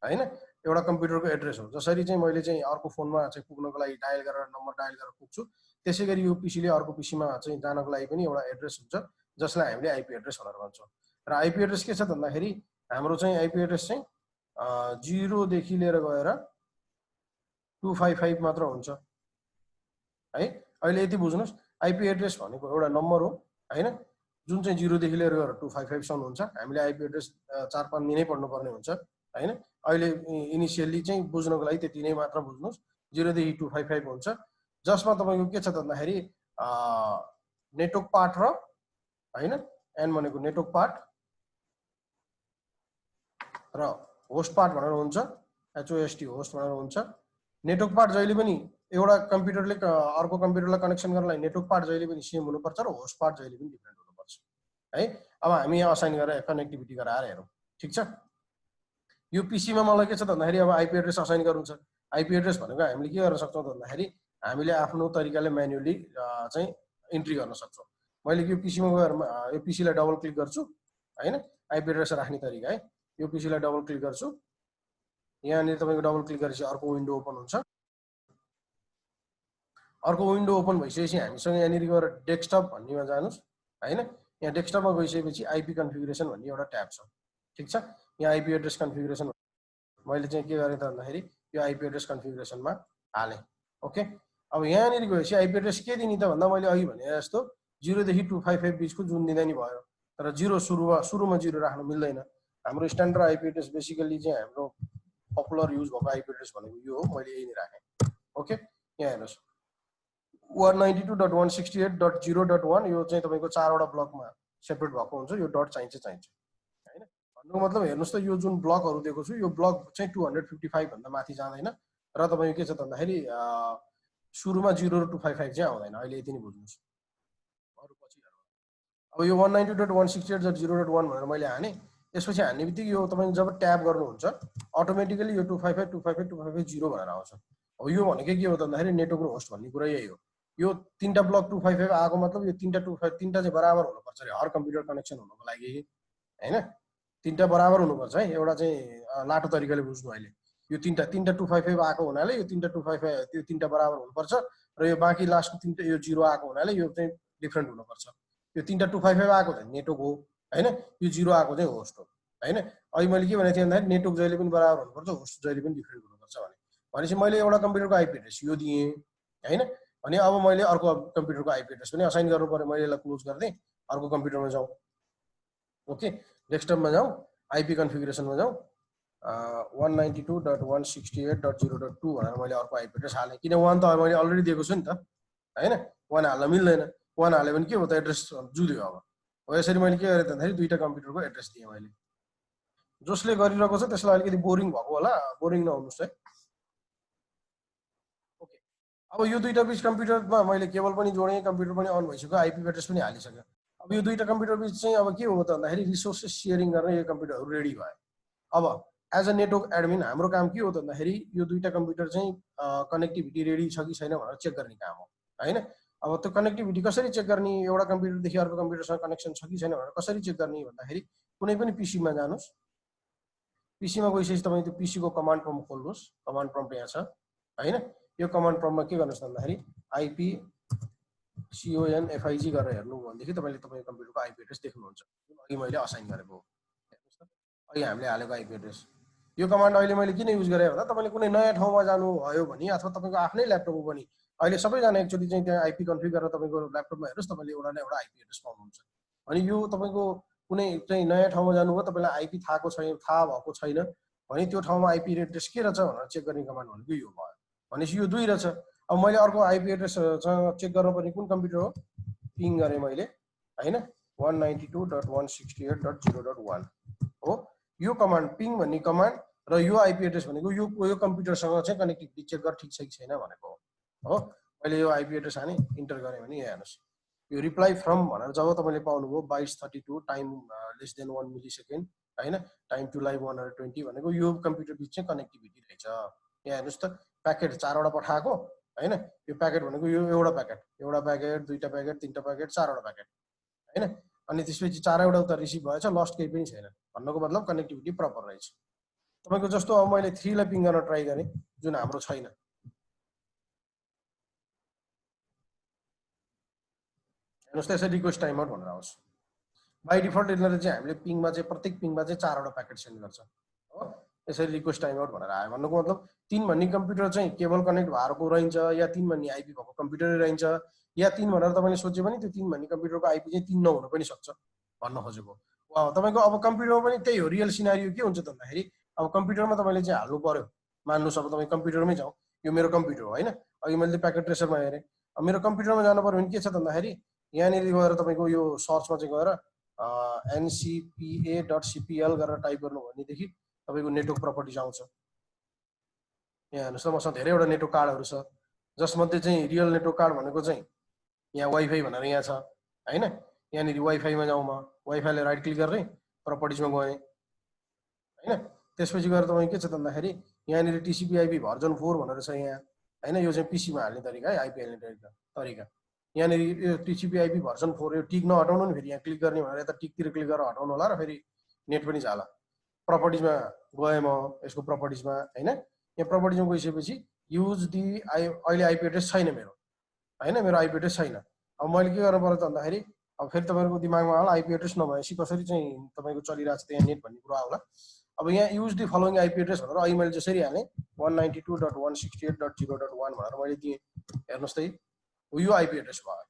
हैन, एउटा कम्प्युटरको एड्रेस हो। जसरी चाहिँ मैले चाहिँ अर्को फोनमा चाहिँ पुग्नको लागि डायल गरेर नम्बर डायल गरेर पुग्छु, त्यसैगरी यो पिसीले अर्को पिसीमा चाहिँ जानको लागि पनि एउटा एड्रेस हुन्छ, जसलाई हामीले आइपी एड्रेस भनेर भन्छौँ। र आइपी एड्रेस के छ त भन्दाखेरि हाम्रो चाहिँ आइपी एड्रेस चाहिँ 0 देखि लिएर गएर 255 मात्र हुन्छ है। अहिले यति बुझ्नुस्, आइपी एड्रेस भनेको एउटा नम्बर हो हैन, जुन चाहिँ 0 देखि लिएर गएर 255 सम्म हुन्छ। हामीले आइपी एड्रेस 4-5 दिनै पढ्नु पर्ने हुन्छ हैन। अहिले इनिशियली चाहिँ बुझ्नको लागि त्यति नै मात्र बुझ्नुस्, 0 देखि 255 हुन्छ, जसमा तपाईको के छ त भन्दाखेरि नेटवर्क पार्ट र हैन, एन भनेको नेटवर्क पार्ट र होस्ट पार्ट भनेर हुन्छ, HOST होस्ट भनेर हुन्छ। नेटवर्क पार्ट जहिले पनि एउटा कम्प्युटरले अर्को कम्प्युटरलाई कनेक्सन गर्नलाई नेटवर्क पार्ट जहिले पनि सेम हुनुपर्छ र होस्ट पार्ट जहिले पनि डिफरेन्ट हुनुपर्छ है। अब हामी यहाँ असाइन गरेर कनेक्टिभिटी गराएर हेरौँ, ठिक छ। यो पिसीमा मलाई के छ त भन्दाखेरि अब आइपी एड्रेस असाइन गर्नु छ। आइपी एड्रेस भनेको हामीले के गर्न सक्छौँ त भन्दाखेरि हामीले आफ्नो तरिकाले म्यानुअली चाहिँ इन्ट्री गर्न सक्छौँ। मैले यो पिसीमा गएर यो पिसीलाई डबल क्लिक गर्छु हैन, आइपी एड्रेस राख्ने तरिका है। यो पिसीलाई डबल क्लिक गर्छु, यहाँनिर तपाईको डबल क्लिक गरेपछि अर्को विन्डो ओपन हुन्छ। अर्को विन्डो ओपन भइसकेपछि हामीसँग यहाँनिर गएर डेस्कटप भन्नेमा जानुस् हैन। यहाँ डेस्कटपमा गइसकेपछि आइपी कन्फिगरेसन भन्ने एउटा ट्याब छ, ठिक छ। यहाँ आइपी एड्रेस कन्फिगरेसन मैले चाहिँ के गरेँ त भन्दाखेरि यो आइपी एड्रेस कन्फिगरेसनमा हालेँ। ओके, अब यहाँनिर गएपछि आइपी एड्रेस के दिने त भन्दा मैले अघि भने जस्तो 0 देखि 255 बीचको जुन दिँदा नि भयो, तर 0 सुरुमा 0 राख्न मिल्दैन। हाम्रो स्ट्यान्डर्ड आइपी एड्रेस बेसिकली चाहिँ हाम्रो पपुलर युज भएको आइपी एड्रेस भनेको यो हो, मैले यही नै राखेँ। ओके, यहाँ हेर्नुहोस् 192.168.0.1 यो चाहिँ तपाईको 4वटा ब्लकमा सेपरेट भएको हुन्छ। यो डट चाहिन्छ हैन। भन्नुको मतलब हेर्नुहोस् त, यो जुन ब्लकहरू दिएको छु यो ब्लक चाहिँ 255 भन्दा माथि जाँदैन र तपाईको के छ त भन्दाखेरि सुरुमा 0 र 255 चाहिँ आउँदैन। अहिले यति नै बुझ्नुस्, अरु पछि हेरौँ। अब यो 192.168.0.1 भनेर मैले हाने, त्यसपछि हान्ने बित्तिकै यो तपाईले जब ट्याब गर्नुहुन्छ अटोमेटिकली यो 255 255 255 0 भनेर आउँछ। हो यो भनेको के हो त भन्दाखेरि नेटवर्क र होस्ट भन्ने कुरा यही हो। यो तीनटा ब्लक 255 आएको मतलब यो तीनटा 25 तीनटा चाहिँ बराबर हुनुपर्छ रे हर कम्प्युटर कनेक्सन हुनको लागि हैन तीनटा बराबर हुनुपर्छ है एउटा चाहिँ लाटो तरिकाले बुझ्नु अहिले यो तीनटा 255 आएको हुनाले यो तीनटा 255 त्यो तीनटा बराबर हुनुपर्छ र यो बाँकी लास्टको तीनटा यो 0 आएको हुनाले यो चाहिँ डिफरेन्ट हुनुपर्छ यो तीनटा 255 आएको चाहिँ नेटवर्क हो हैन यो 0 आएको चाहिँ होस्ट हो हैन अहिले मैले के भनेको थिएँ भन्दाखेरि नेटवर्क जहिले पनि बराबर हुनुपर्छ होस्ट जहिले पनि डिफरेन्ट हुनुपर्छ भनेपछि मैले एउटा कम्प्युटरको आइपी एड्रेस यो दिएँ हैन अनि अब मैले अर्को कम्प्युटरको आइपी एड्रेस पनि असाइन गर्नु पर्यो मैले यसलाई क्लोज गरिदिएँ अर्को कम्प्युटरमा जाउँ ओके डेस्कटपमा जाउँ आइपी कन्फिगरेसनमा जाउँ 192.168.0.2 भनेर मैले अर्को आइपी एड्रेस हालेँ किन 1 त मैले अलरेडी दिएको छु नि त हैन 1 हाल्न मिल्दैन 1 हाल्यो भने के हो त एड्रेस जुल्यो अब हो यसरी मैले के गरेँ भन्दाखेरि दुईटा कम्प्युटरको एड्रेस दिएँ मैले जसले गरिरहेको छ त्यसलाई अलिकति बोरिङ भएको होला बोरिङ नहुनुस् है ओके अब यो दुईटा बीच कम्प्युटरमा मैले केबल पनि जोडेँ कम्प्युटर पनि अन भइसक्यो आइपी एड्रेस पनि हालिसक्यो अब यो दुईटा कम्प्युटर बीच चाहिँ अब के हो त भन्दाखेरि रिसोर्सेस सेयरिङ गर्न यो कम्प्युटरहरू रेडी भयो अब एज अ नेटवर्क एडमिन हाम्रो काम के हो त भन्दाखेरि यो दुईटा कम्प्युटर चाहिँ कनेक्टिभिटी रेडी छ कि छैन भनेर चेक गर्ने काम हो हैन अब त्यो कनेक्टिभिटी कसरी चेक गर्ने एउटा कम्प्युटरदेखि अर्को कम्प्युटरसँग कनेक्सन छ कि छैन भनेर कसरी चेक गर्ने भन्दाखेरि कुनै पनि पीसीमा जानुस् पीसीमा गइसकेपछि तपाईँ त्यो पीसीको कमान्ड प्रम्प्ट खोल्नुस् कमान्ड प्रम्प्ट यहाँ छ हैन यो कमान्ड प्रम्प्टमा के गर्नुस् भन्दाखेरि आइपी CONFIG गरेर हेर्नु भनेदेखि तपाईँले तपाईँको कम्प्युटरको आइपी एड्रेस देख्नुहुन्छ जुन अघि मैले असाइन गरेको हेर्नुस् त अघि हामीले हालेको आइपी एड्रेस यो कमान्ड अहिले मैले किन युज गरेँ भन्दा तपाईँले कुनै नयाँ ठाउँमा जानुभयो भने अथवा तपाईँको आफ्नै ल्यापटप हो भने अहिले सबैजना एकचोटि चाहिँ त्यहाँ आइपी कन्फिग गरेर तपाईँको ल्यापटपमा हेर्नुहोस् तपाईँले एउटा न एउटा आइपी एड्रेस पाउनुहुन्छ अनि यो तपाईँको कुनै चाहिँ नयाँ ठाउँमा जानुभयो तपाईँलाई आइपी थाहा भएको छैन भने त्यो ठाउँमा आइपी एड्रेस के रहेछ भनेर चेक गर्ने कमान्ड भनेको यो भयो भनेपछि यो दुई रहेछ अब मैले अर्को आइपी एड्रेससँग चेक गर्नुपर्ने कुन कम्प्युटर हो पिङ गरेँ मैले हैन 192.168.0.1 हो यो कमान्ड पिङ भन्ने कमान्ड र यो आइपी एड्रेस भनेको यो कम्प्युटरसँग चाहिँ कनेक्टिभिटी चेक गर ठिक छ कि छैन भनेको हो मैले यो आइपी एड्रेस हाने इन्टर गरेँ भने यहाँ हेर्नुहोस् यो रिप्लाई फ्रम भनेर जब तपाईँले पाउनुभयो 2232 टाइम लेस देन 1 मिलिसेकेन्ड हैन टाइम टु लाइभ 120 भनेको यो कम्प्युटर बिच चाहिँ कनेक्टिभिटी रहेछ यहाँ हेर्नुहोस् त प्याकेट 4 वटा पठाएको हैन यो प्याकेट भनेको यो एउटा प्याकेट दुईटा प्याकेट तीनटा प्याकेट 4 वटा प्याकेट हैन अनि त्यसपछि 4 वटा उता रिसिभ भएछ लस्ट केही पनि छैन भन्नुको मतलब कनेक्टिभिटी प्रपर रहेछ तपाईको जस्तो अब मैले 3 लाई पिङ गर्न ट्राई गरेँ जुन हाम्रो छैन हेर्नुस् त्यसै रिक्वेस्ट टाइम आउट भनेर आउँछ बाइ डिफल्ट यसले चाहिँ हामीले पिङमा चाहिँ प्रत्येक पिङमा चाहिँ 4 वटा प्याकेट सेन्ड गर्छ हो यसरी रिक्वेस्ट टाइम आउट भनेर आयो भन्नुको मतलब 3 भन्ने कम्प्युटर चाहिँ केबल कनेक्ट भएको रहन्छ या 3 भन्ने आइपी भएको कम्प्युटरै रहन्छ या 3 भनेर तपाईले सोचे पनि त्यो 3 भन्ने कम्प्युटरको आइपी चाहिँ 3 नहुन पनि सक्छ भन्न खोजेको तपाईको अब कम्प्युटरमा पनि त्यही हो रियल सिनारियो के हुन्छ त भन्दाखेरि अब कम्प्युटरमा तपाईले चाहिँ हाल्नु पर्यो मान्नुस् अब तपाई कम्प्युटरमै जाऊ यो मेरो कम्प्युटर हो हैन अघि मैले प्याकेट ट्रेसरमा हेरेँ अब मेरो कम्प्युटरमा जानु पर्यो भने के छ त भन्दाखेरि यहाँनिर गएर तपाईको यो सर्चमा चाहिँ गएर ncpa.cpl गरेर टाइप गर्नु भनेदेखि तपाईको नेटवर्क प्रपर्टिज आउँछ यहाँ हेर्नुस् त मसँग धेरैवटा नेटवर्क कार्डहरू छ जसमध्ये चाहिँ रियल नेटवर्क कार्ड भनेको चाहिँ यहाँ वाइफाई भनेर यहाँ छ हैन यहाँनिर वाइफाईमा जाउँ म वाइफाईले राइट क्लिक गरेँ प्रपर्टिजमा गएँ हैन त्यसपछि गएर तपाईँ के छ त भन्दाखेरि यहाँनिर टिसिपी आइपी भर्जन 4 भनेर छ यहाँ हैन यो चाहिँ पीसीमा हाल्ने तरिका है आइपी हाल्ने तरिका यहाँनिर यो टिसिपी आइपी भर्जन 4 यो टिक नहटाउनु नि फेरि यहाँ क्लिक गर्ने भनेर यता टिकतिर क्लिक गरेर हटाउनु होला र फेरि नेट पनि जाला प्रपर्टिजमा गएँ म यसको प्रपर्टिजमा हैन यहाँ प्रपर्टिजमा गइसकेपछि युज दि अहिले आइपी एड्रेस छैन मेरो हैन मेरो आइपी एड्रेस छैन अब मैले के गर्नु पर्यो त भन्दाखेरि अब फेरि तपाईहरुको दिमागमा आउला आइपी एड्रेस नभएपछि कसरी चाहिँ तपाईको चलिरहेछ त्यहाँ नेट भन्ने कुरा आउला अब यहाँ use the following IP address भनेर अहिले मैले जसरी हालेँ 192.168.0.1 भनेर मैले दिएँ हेर्नुस् त यो आइपी एड्रेस भयो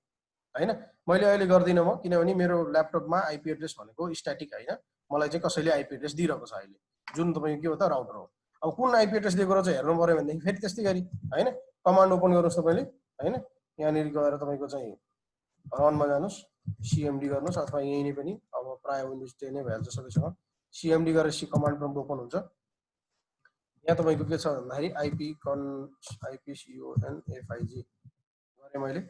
हैन मैले अहिले गर्दिन म किनभने मेरो ल्यापटपमा आइपी एड्रेस भनेको स्ट्याटिक हैन मलाई चाहिँ कसैले आइपी एड्रेस दिइरहेको छ अहिले जुन तपाईको के हो त राउटर हो अब कुन आइपी एड्रेस दिएको रहेछ हेर्नु पर्यो भनेदेखि फेरि त्यस्तै गरी हैन कमान्ड ओपन गर्नुस् तपाईले हैन यहाँनिर गएर तपाईको चाहिँ रनमा जानुस् सीएमडी गर्नुस् अथवा यही नै पनि अब प्राय विन्डोज 10 नै भइहाल्छ सबैसँग सीएमडी गरेर सी कमान्ड प्रम्प्ट ओपन हुन्छ यहाँ तपाईको के छ भन्दाखेरि IPCONFIG गरे मैले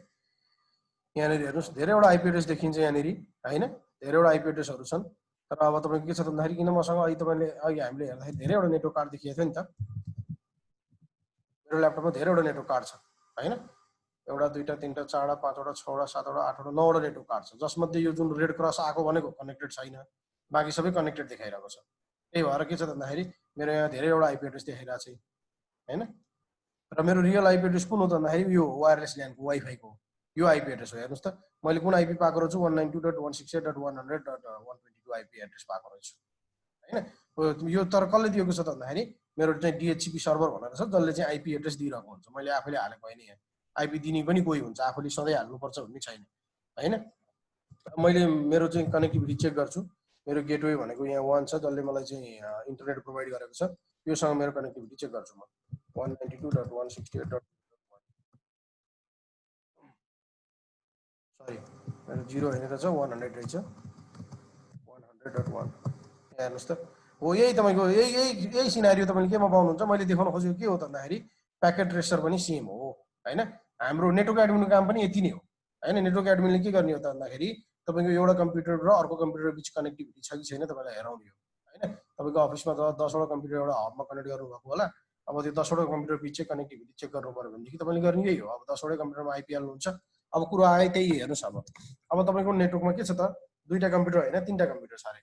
यहाँनिर हेर्नुस् धेरैवटा आइपी एड्रेस देखिन्छ यहाँनिर हैन धेरैवटा आइपी एड्रेसहरु छन् तर अब तपाईको के छ भन्दाखेरि किन मसँग अहिले तपाईले अघि हामीले हेर्दाखेरि धेरैवटा नेटवर्क कार्ड देखिएको थियो नि त मेरो ल्यापटपमा धेरैवटा नेटवर्क कार्ड छ हैन एउटा दुईटा तीनटा चारवटा पाँचवटा छवटा सातवटा आठवटा नौवटा नेटवर्क कार्ड छ, जसमध्ये यो जुन रेड क्रस आएको भनेको कनेक्टेड छैन, बाँकी सबै कनेक्टेड देखाइरहेको छ। त्यही भएर के छ भन्दाखेरि मेरो यहाँ धेरैवटा आइपी एड्रेस देखाइरहेको छ हैन। र मेरो रियल आइपी एड्रेस कुन हो त भन्दाखेरि यो वायरलेस ल्यानको वाइफाईको यो आइपी एड्रेस हो। हेर्नुस् त मैले कुन आइपी पाएको रहेछु 192.168.100.122 आइपी एड्रेस पाएको रहेछु हैन। यो तर कसले दिएको छ त भन्दाखेरि मेरो चाहिँ DHCP सर्भर भनेर छ, जसले चाहिँ आइपी एड्रेस दिइरहेको हुन्छ। मैले आफैले हालेको होइन, यहाँ आइपी दिने पनि कोही हुन्छ, आफूले सधैँ हाल्नुपर्छ भन्ने छैन हैन। मैले मेरो चाहिँ कनेक्टिभिटी चेक गर्छु। मेरो गेटवे भनेको यहाँ 1 छ, जसले मलाई चाहिँ इन्टरनेट प्रोभाइड गरेको छ। योसँग मेरो कनेक्टिभिटी चेक गर्छु म 192.168. सरी मेरो 0 हैन रहेछ, 100 रहेछ, 100.1। हेर्नुस् त हो, यही तपाईको यही सिनारियो तपाईले केमा पाउनुहुन्छ। मैले देखाउन खोजेको के हो त भन्दाखेरि प्याकेट ट्रेसर पनि सेम हो हैन। हाम्रो नेटवर्क एडमिनको काम पनि यति नै हो हैन। नेटवर्क एडमिनले के गर्ने हो त भन्दाखेरि तपाईको एउटा कम्प्युटर र अर्को कम्प्युटर बीच कनेक्टिभिटी छ कि छैन तपाईलाई हेराउने हो हैन। तपाईको अफिसमा त 10 वटा कम्प्युटर एउटा हबमा कनेक्ट गर्नु भएको होला। अब त्यो 10 वटा कम्प्युटर बीच चाहिँ कनेक्टिभिटी चेक गर्नु पर्यो भनेदेखि तपाईले गर्ने यही हो। अब 10 वटा कम्प्युटरमा आइपी हाल्नुहुन्छ। अब कुरो आए त्यही हेर्नुस्। अब तपाईको नेटवर्कमा के छ त, दुईटा कम्प्युटर हैन, तीनटा कम्प्युटर छ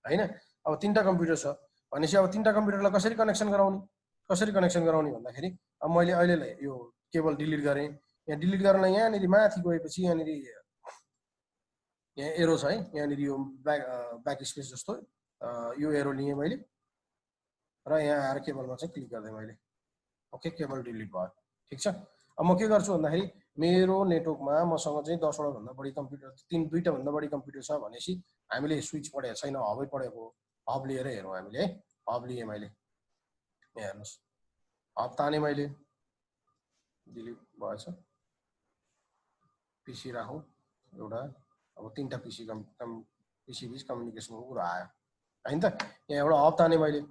हैन। अब तीनटा कम्प्युटर छ भनेपछि अब तीनटा कम्प्युटरलाई कसरी कनेक्सन गराउने भन्दाखेरि अब मैले अहिले यो केबल डिलिट गरेँ। यहाँ डिलिट गर्न यहाँनिर माथि गएपछि यहाँनिर यहाँ एरो छ है, यहाँनिर यो ब्याक स्पेस जस्तो यो एरो लिएँ मैले र यहाँ आएर केबलमा चाहिँ क्लिक गर्दै मैले ओके, केबल डिलिट भयो। ठिक छ। अब म के गर्छु भन्दाखेरि मेरो नेटवर्कमा मसँग चाहिँ 10 वटा भन्दा बढी कम्प्युटर, दुईटा भन्दा बढी कम्प्युटर छ भनेपछि हामीले स्विच पढेको छैन, हबै पढेको हो। हब लिएर हेरौँ हामीले है। हब लिएँ मैले, यहाँ हेर्नुहोस्, हब ताने मैले, डिलिट भएछ। पिसी राखौँ एउटा, अब तीनटा पिसी पिसी बीच कम्युनिकेसनको कुरा आयो हैन त। यहाँ एउटा हब ताने मैले।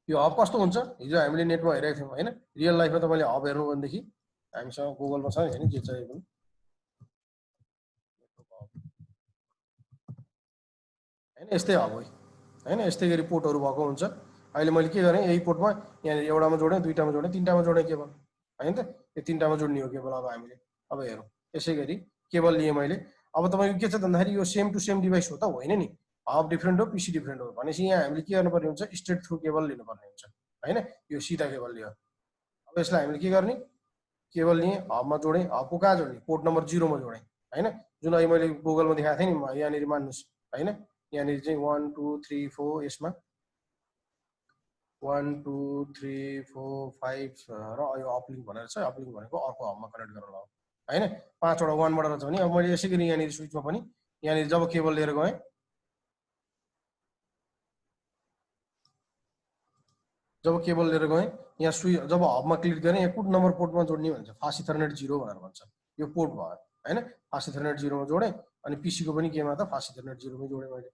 यो हब कस्तो हुन्छ, हिजो हामीले नेटमा हेरेको थियौँ हैन। रियल लाइफमा तपाईले हब हेर्नु भनेदेखि हामीसँग गुगलमा छ नि के चाहियो भने हैन, यस्तै हब हो हैन। यस्तै गरी पोर्टहरू भएको हुन्छ। अहिले मैले के गरेँ, यही पोर्टमा यहाँ एउटामा जोडेँ, दुईटामा जोडेँ, तीनटामा जोडेँ केबल हैन त। यो तीनटामा जोड्ने हो केबल। अब हामीले अब हेरौँ, यसै गरी केबल लिएँ मैले। अब तपाईको के छ भन्दाखेरि यो सेम टु सेम डिभाइस हो त होइन नि, हब डिफ्रेन्ट हो, पिसी डिफ्रेन्ट हो भनेपछि यहाँ हामीले के गर्नुपर्ने हुन्छ, स्ट्रेट थ्रु केबल लिनुपर्ने हुन्छ हैन। यो सिधा केबल लियो। अब यसलाई हामीले के गर्ने, केबल लिएँ, हबमा जोडेँ। हबको कहाँ जोड्ने, पोर्ट नम्बर 0 मा जोडेँ हैन। जुन अहिले मैले गुगलमा देखाएको थिएँ नि, यहाँनिर मान्नुहोस् हैन। यहाँनिर चाहिँ 1 2 3 4 यसमा 1 2 3 4 5 र यो अपलिङ्क भनेर छ। अपलिङ्क भनेको अर्को हबमा कनेक्ट गर्न हो हैन। 5 वटा 1 बाट रहेछ भने अब मैले यसै गरी यहाँनिर स्विचमा पनि यहाँनिर जब केबल लिएर गएँ, यहाँ जब हबमा क्लिक गरेँ, यहाँ कुन नम्बर पोर्टमा जोड्ने भन्छ, फास्ट इथरनेट 0 भनेर भन्छ। यो पोर्ट भयो हैन। फास्ट इथरनेट 0 मा जोडेँ। अनि पिसी को पनि केमा त फास्ट इथरनेट 0 मै जोडेँ मैले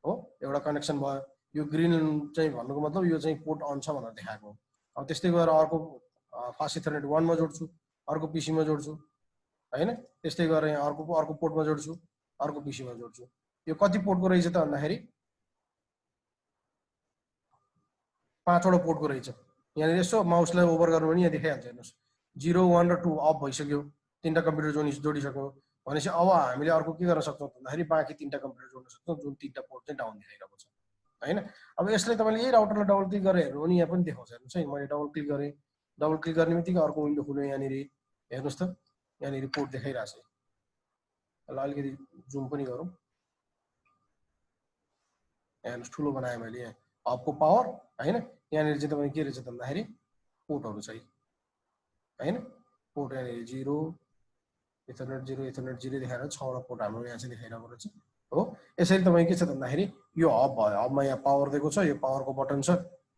हो। एउटा कनेक्सन भयो। यो ग्रीन चाहिँ भन्नुको मतलब यो चाहिँ पोर्ट अन छ भनेर देखाएको हो। अब त्यस्तै गरेर अर्को फास्ट इथरनेट 1 मा जोड्छु, अर्को पिसी मा जोड्छु हैन। त्यस्तै गरेर यहाँ अर्को पोर्टमा जोड्छु, अर्को पिसी मा जोड्छु। यो कति पोर्टको रहेछ त भन्दाखेरि 5 वटा पोर्टको रहेछ। यहाँनिर यसो माउसलाई ओभर गर्नु भने यहाँ देखाइहाल्छ। हेर्नुहोस् 0 1 र 2 अफ भइसक्यो, तीनटा कम्प्युटर जोडिसक्यो भनेपछि अब हामीले अर्को के गर्न सक्छौँ भन्दाखेरि बाँकी तीनटा कम्प्युटर जोड्न सक्छौँ, जुन तीनटा पोर्ट चाहिँ डाउन देखाइरहेको छ हैन। अब यसलाई तपाईले यही राउटरलाई डबल क्लिक गरेर हेर्नु भने यहाँ पनि देखाउँछ। हेर्नुहोस् है, मैले डबल क्लिक गरेँ, डबल क्लिक गर्ने बित्तिकै अर्को विन्डो खुल्यो। यहाँनिर हेर्नुहोस् त, यहाँनिर पोर्ट देखाइरहेछ। यसलाई अलिकति जुम पनि गरौँ। हेर्नुहोस् ठुलो बनाएँ मैले यहाँ हबको पावर हैन। यहाँनिर चाहिँ तपाईँ के रहेछ भन्दाखेरि पोर्टहरू चाहिँ हैन। पोर्ट यहाँनिर 0 इथरनेट 0 देखाएर 6 वटा पोर्ट हाम्रो यहाँ चाहिँ देखाइरहेको रहेछ हो। यसरी तपाईँ के छ भन्दाखेरि यो हब भयो। हबमा यहाँ पावर दिएको छ, यो पावरको बटन छ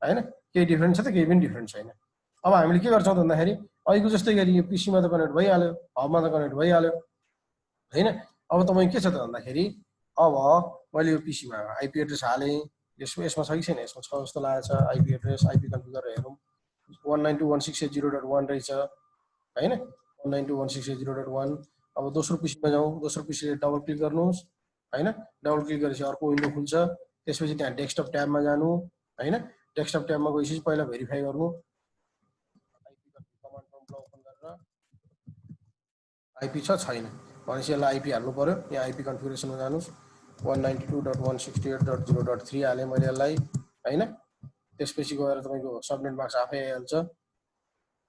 हैन। केही डिफ्रेन्ट छ त, केही पनि डिफ्रेन्ट छैन। अब हामीले के गर्छौँ भन्दाखेरि अहिलेको जस्तै गरी यो पिसीमा त कनेक्ट भइहाल्यो, हबमा त कनेक्ट भइहाल्यो हैन। अब तपाईँ के छ त भन्दाखेरि अब मैले यो पिसीमा आइपी एड्रेस हालेँ। यसमा छ कि छैन, यसमा छ जस्तो लागेको छ आइपी एड्रेस। आइपी कन्फिगर हेरौँ, 192.168.0.1 रहेछ हैन। 192.168.0.1। अब दोस्रो पिसीमा जाउँ। दोस्रो पिसीले डबल क्लिक गर्नुहोस् हैन। डबल क्लिक गरेपछि अर्को विन्डो खुल्छ। त्यसपछि त्यहाँ डेस्कटप ट्याबमा जानु हैन। डेस्कटप ट्याबमा गएपछि पहिला भेरिफाई गर्नु, आइपी कमान्ड प्रम्प्टलाई ओपन गरेर आइपी छ छैन भनेपछि यसलाई आइपी हाल्नु पर्यो। यहाँ आइपी कन्फिगरेसनमा जानुस् 192.168.0.3 हाले मैले यसलाई हैन। त्यसपछि गएर तपाईको सबनेट मास्क आफै आइहाल्छ।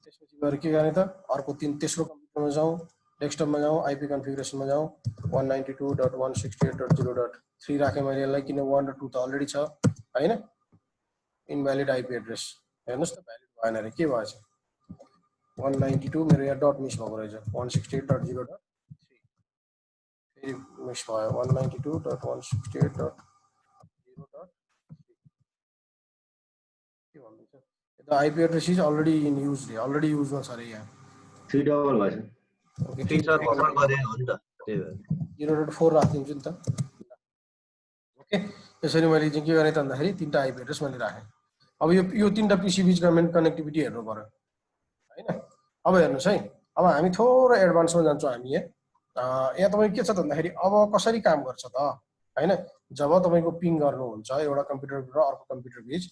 त्यसपछि गएर के गर्ने त अर्को तेस्रो कम्प्युटरमा जाउँ, डेस्कटपमा जाउँ, आइपी कन्फिगरेसनमा जाउँ 192.168.0.3 राखेँ मैले यसलाई, किन 1 र 2 त अलरेडी छ हैन। इनभ्यालिड आइपी एड्रेस हेर्नुस् त भ्यालिड भएन रे, के भएछ 192 मेरो यहाँ डट मिस भएको रहेछ 168.0.3 फेरि मिस भयो 192.168.0.3 के भन्दैछ the IP address is already in use रे, अलरेडी युजमा छ रे यहाँ 3 डबल भएछ। ओके ठीक सर भर्खर गरे हो नि त त्यही भएर 0.4 राखिदिन्छु नि त। ओके त्यसरी मैले चाहिँ के गरेँ त भन्दाखेरि तीनटा आइपी एड्रेस मैले राखेँ। अब यो तीनटा पिसी बीचको कनेक्टिभिटी हेर्नु पर्यो हैन। अब हेर्नुस् है, अब हामी थोरै एडभान्समा जान्छौँ हामी यहाँ तपाईँ के छ त भन्दाखेरि अब कसरी काम गर्छ त हैन। जब तपाईँको पिङ गर्नुहुन्छ एउटा कम्प्युटर र अर्को कम्प्युटर बीच,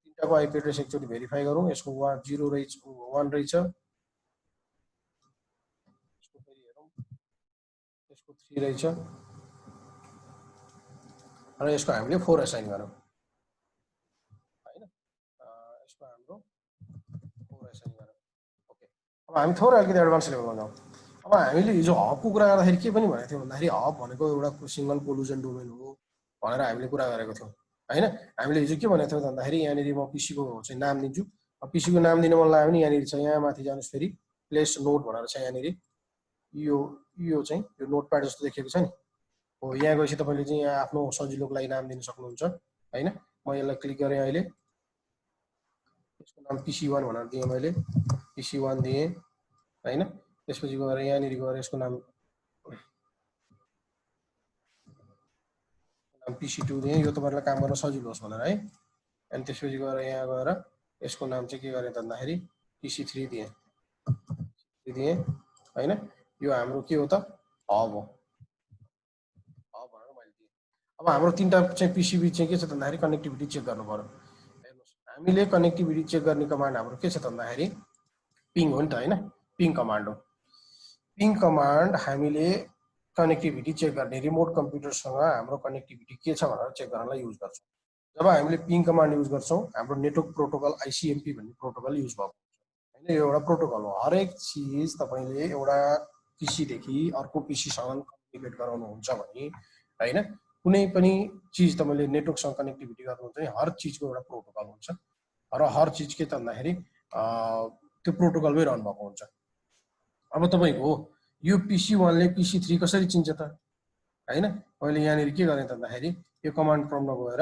तीनटाको आइपी एड्रेस एकचोटि भेरिफाई गरौँ। यसको 0 रहेछ 1 रहेछ, यसको फेरि हेरौँ यसको 3 रहेछ र यसको हामीले 4 असाइन गरौँ हैन। यसको हाम्रो 4 असाइन गरौँ। ओके अब हामी थोरै अलिकति एडभान्स लेभलमा जाउँ। अब हामीले हिजो हबको कुरा गर्दाखेरि के पनि भनेको थियौँ भन्दाखेरि हब भनेको एउटा सिङ्गल कोलुजन डोमेन हो भनेर हामीले कुरा गरेको थियौँ हैन। हामीले हिजो के भनेको थियौँ भन्दाखेरि यहाँनिर म पिसीको चाहिँ नाम दिन्छु। अब पिसीको नाम दिन मन लाग्यो भने यहाँनिर छ, यहाँ माथि जानुहोस् फेरि प्लेस नोट भनेर छ यहाँनिर। यो चाहिँ यो नोटप्याड जस्तो देखेको छ नि हो, यहाँ गएपछि तपाईँले चाहिँ यहाँ आफ्नो सजिलोको लागि नाम दिन सक्नुहुन्छ हैन। म यसलाई क्लिक गरेँ अहिले, यसको नाम PC1 भनेर दिएँ मैले, PC1 दिएँ हैन। त्यसपछि गएर यहाँनिर गएर यसको नाम PC2 दिएँ, यो तपाईँलाई काम गर्न सजिलो होस् भनेर है। अनि त्यसपछि गएर यहाँ गएर यसको नाम चाहिँ के गरेँ त भन्दाखेरि PC3 दिएँ हैन। यो हाम्रो के हो त हब हो, हब भनेर मैले दिएँ। अब हाम्रो तीनटा चाहिँ पिसी बीच चाहिँ के छ त भन्दाखेरि कनेक्टिभिटी चेक गर्नु पर्यो। हेर्नुस् हामीले कनेक्टिभिटी चेक गर्ने कमान्ड हाम्रो के छ त भन्दाखेरि पिङ हो नि त हैन, पिङ कमान्ड हो। पिङ कमान्ड हामीले कनेक्टिभिटी चेक गर्ने रिमोट कम्प्युटरसँग हाम्रो कनेक्टिभिटी के छ भनेर चेक गर्नलाई युज गर्छौँ। जब हामीले पिङ कमान्ड युज गर्छौँ हाम्रो नेटवर्क प्रोटोकल आइसिएमपी भन्ने प्रोटोकल युज भएको हुन्छ हैन। यो एउटा प्रोटोकल हो, हरेक चिज तपाईँले एउटा पिसीदेखि अर्को पिसीसँग कम्युनिकेट गराउनुहुन्छ भने हैन, कुनै पनि चिज तपाईँले नेटवर्कसँग कनेक्टिभिटी गर्नुहुन्छ भने हर चिजको एउटा प्रोटोकल हुन्छ र हर चिज के त भन्दाखेरि त्यो प्रोटोकलमै रन भएको हुन्छ। अब तपाईँको यो PC1 ले PC3 कसरी चिन्छ त हैन। मैले यहाँनिर के गरेँ त भन्दाखेरि यो कमान्ड प्रम्प्टमा गएर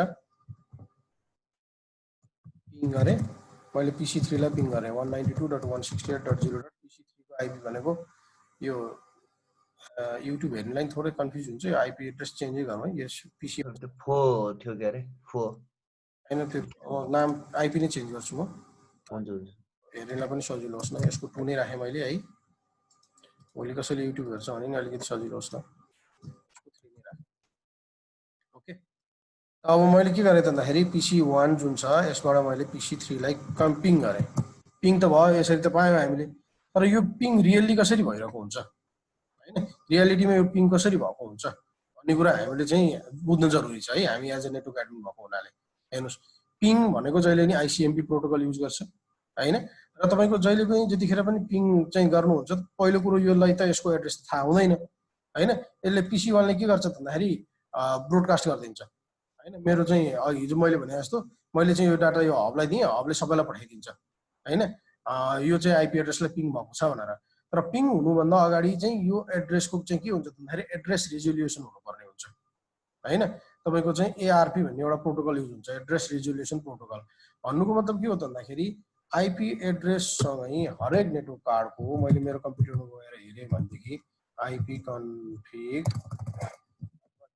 पिङ गरेँ, मैले PC3 लाई पिङ गरेँ 192.168.0.PC3 को आइपी भनेको यो युट्युब हेर्नेलाई थोरै कन्फ्युज हुन्छ, यो आइपी एड्रेस चेन्जै गरौँ है। यस PC 4 थियो के अरे 4 हैन, त्यो नाम आइपी नै चेन्ज गर्छु म, हुन्छ हुन्छ हेर्नेलाई पनि सजिलो होस् न। यसको 2 नै राखेँ मैले है, भोलि कसैले युट्युब हेर्छ भने नि अलिकति सजिलो होस् न। ओके अब मैले के गरेँ त भन्दाखेरि PC1 जुन छ यसबाट मैले PC3 लाई पिङ गरेँ। पिङ त भयो, यसरी त पायौँ हामीले, तर यो पिङ रियल्ली कसरी भइरहेको हुन्छ हैन, रियालिटीमा यो पिङ कसरी भएको हुन्छ भन्ने कुरा हामीले चाहिँ बुझ्नु जरुरी छ है, हामी एज अ नेटवर्क एडमिन भएको हुनाले। हेर्नुस् पिङ भनेको जहिले नि आइसिएमपी प्रोटोकल युज गर्छ हैन। र तपाईँको जहिले पनि जतिखेर पनि पिङ चाहिँ गर्नुहुन्छ पहिलो कुरो यसलाई त यसको एड्रेस थाहा हुँदैन हैन। यसले PC1 ले के गर्छ भन्दाखेरि ब्रोडकास्ट गरिदिन्छ हैन। मेरो चाहिँ हिजो मैले भने जस्तो मैले चाहिँ यो डाटा यो हबलाई दिएँ, हबले सबैलाई पठाइदिन्छ हैन। यो चाहिँ आइपी एड्रेसलाई पिङ भएको छ भनेर। तर पिङ हुनुभन्दा अगाडि चाहिँ यो एड्रेसको चाहिँ के हुन्छ भन्दाखेरि एड्रेस रिजोल्युसन हुनुपर्ने हुन्छ हैन। तपाईँको चाहिँ एआरपी भन्ने एउटा प्रोटोकल युज हुन्छ, एड्रेस रिजोल्युसन प्रोटोकल। भन्नुको मतलब के हो त भन्दाखेरि आइपी एड्रेससँगै हरेक नेटवर्क कार्डको मैले मेरो कम्प्युटरमा गएर हेरेँ भनेदेखि आइपी कन्फिग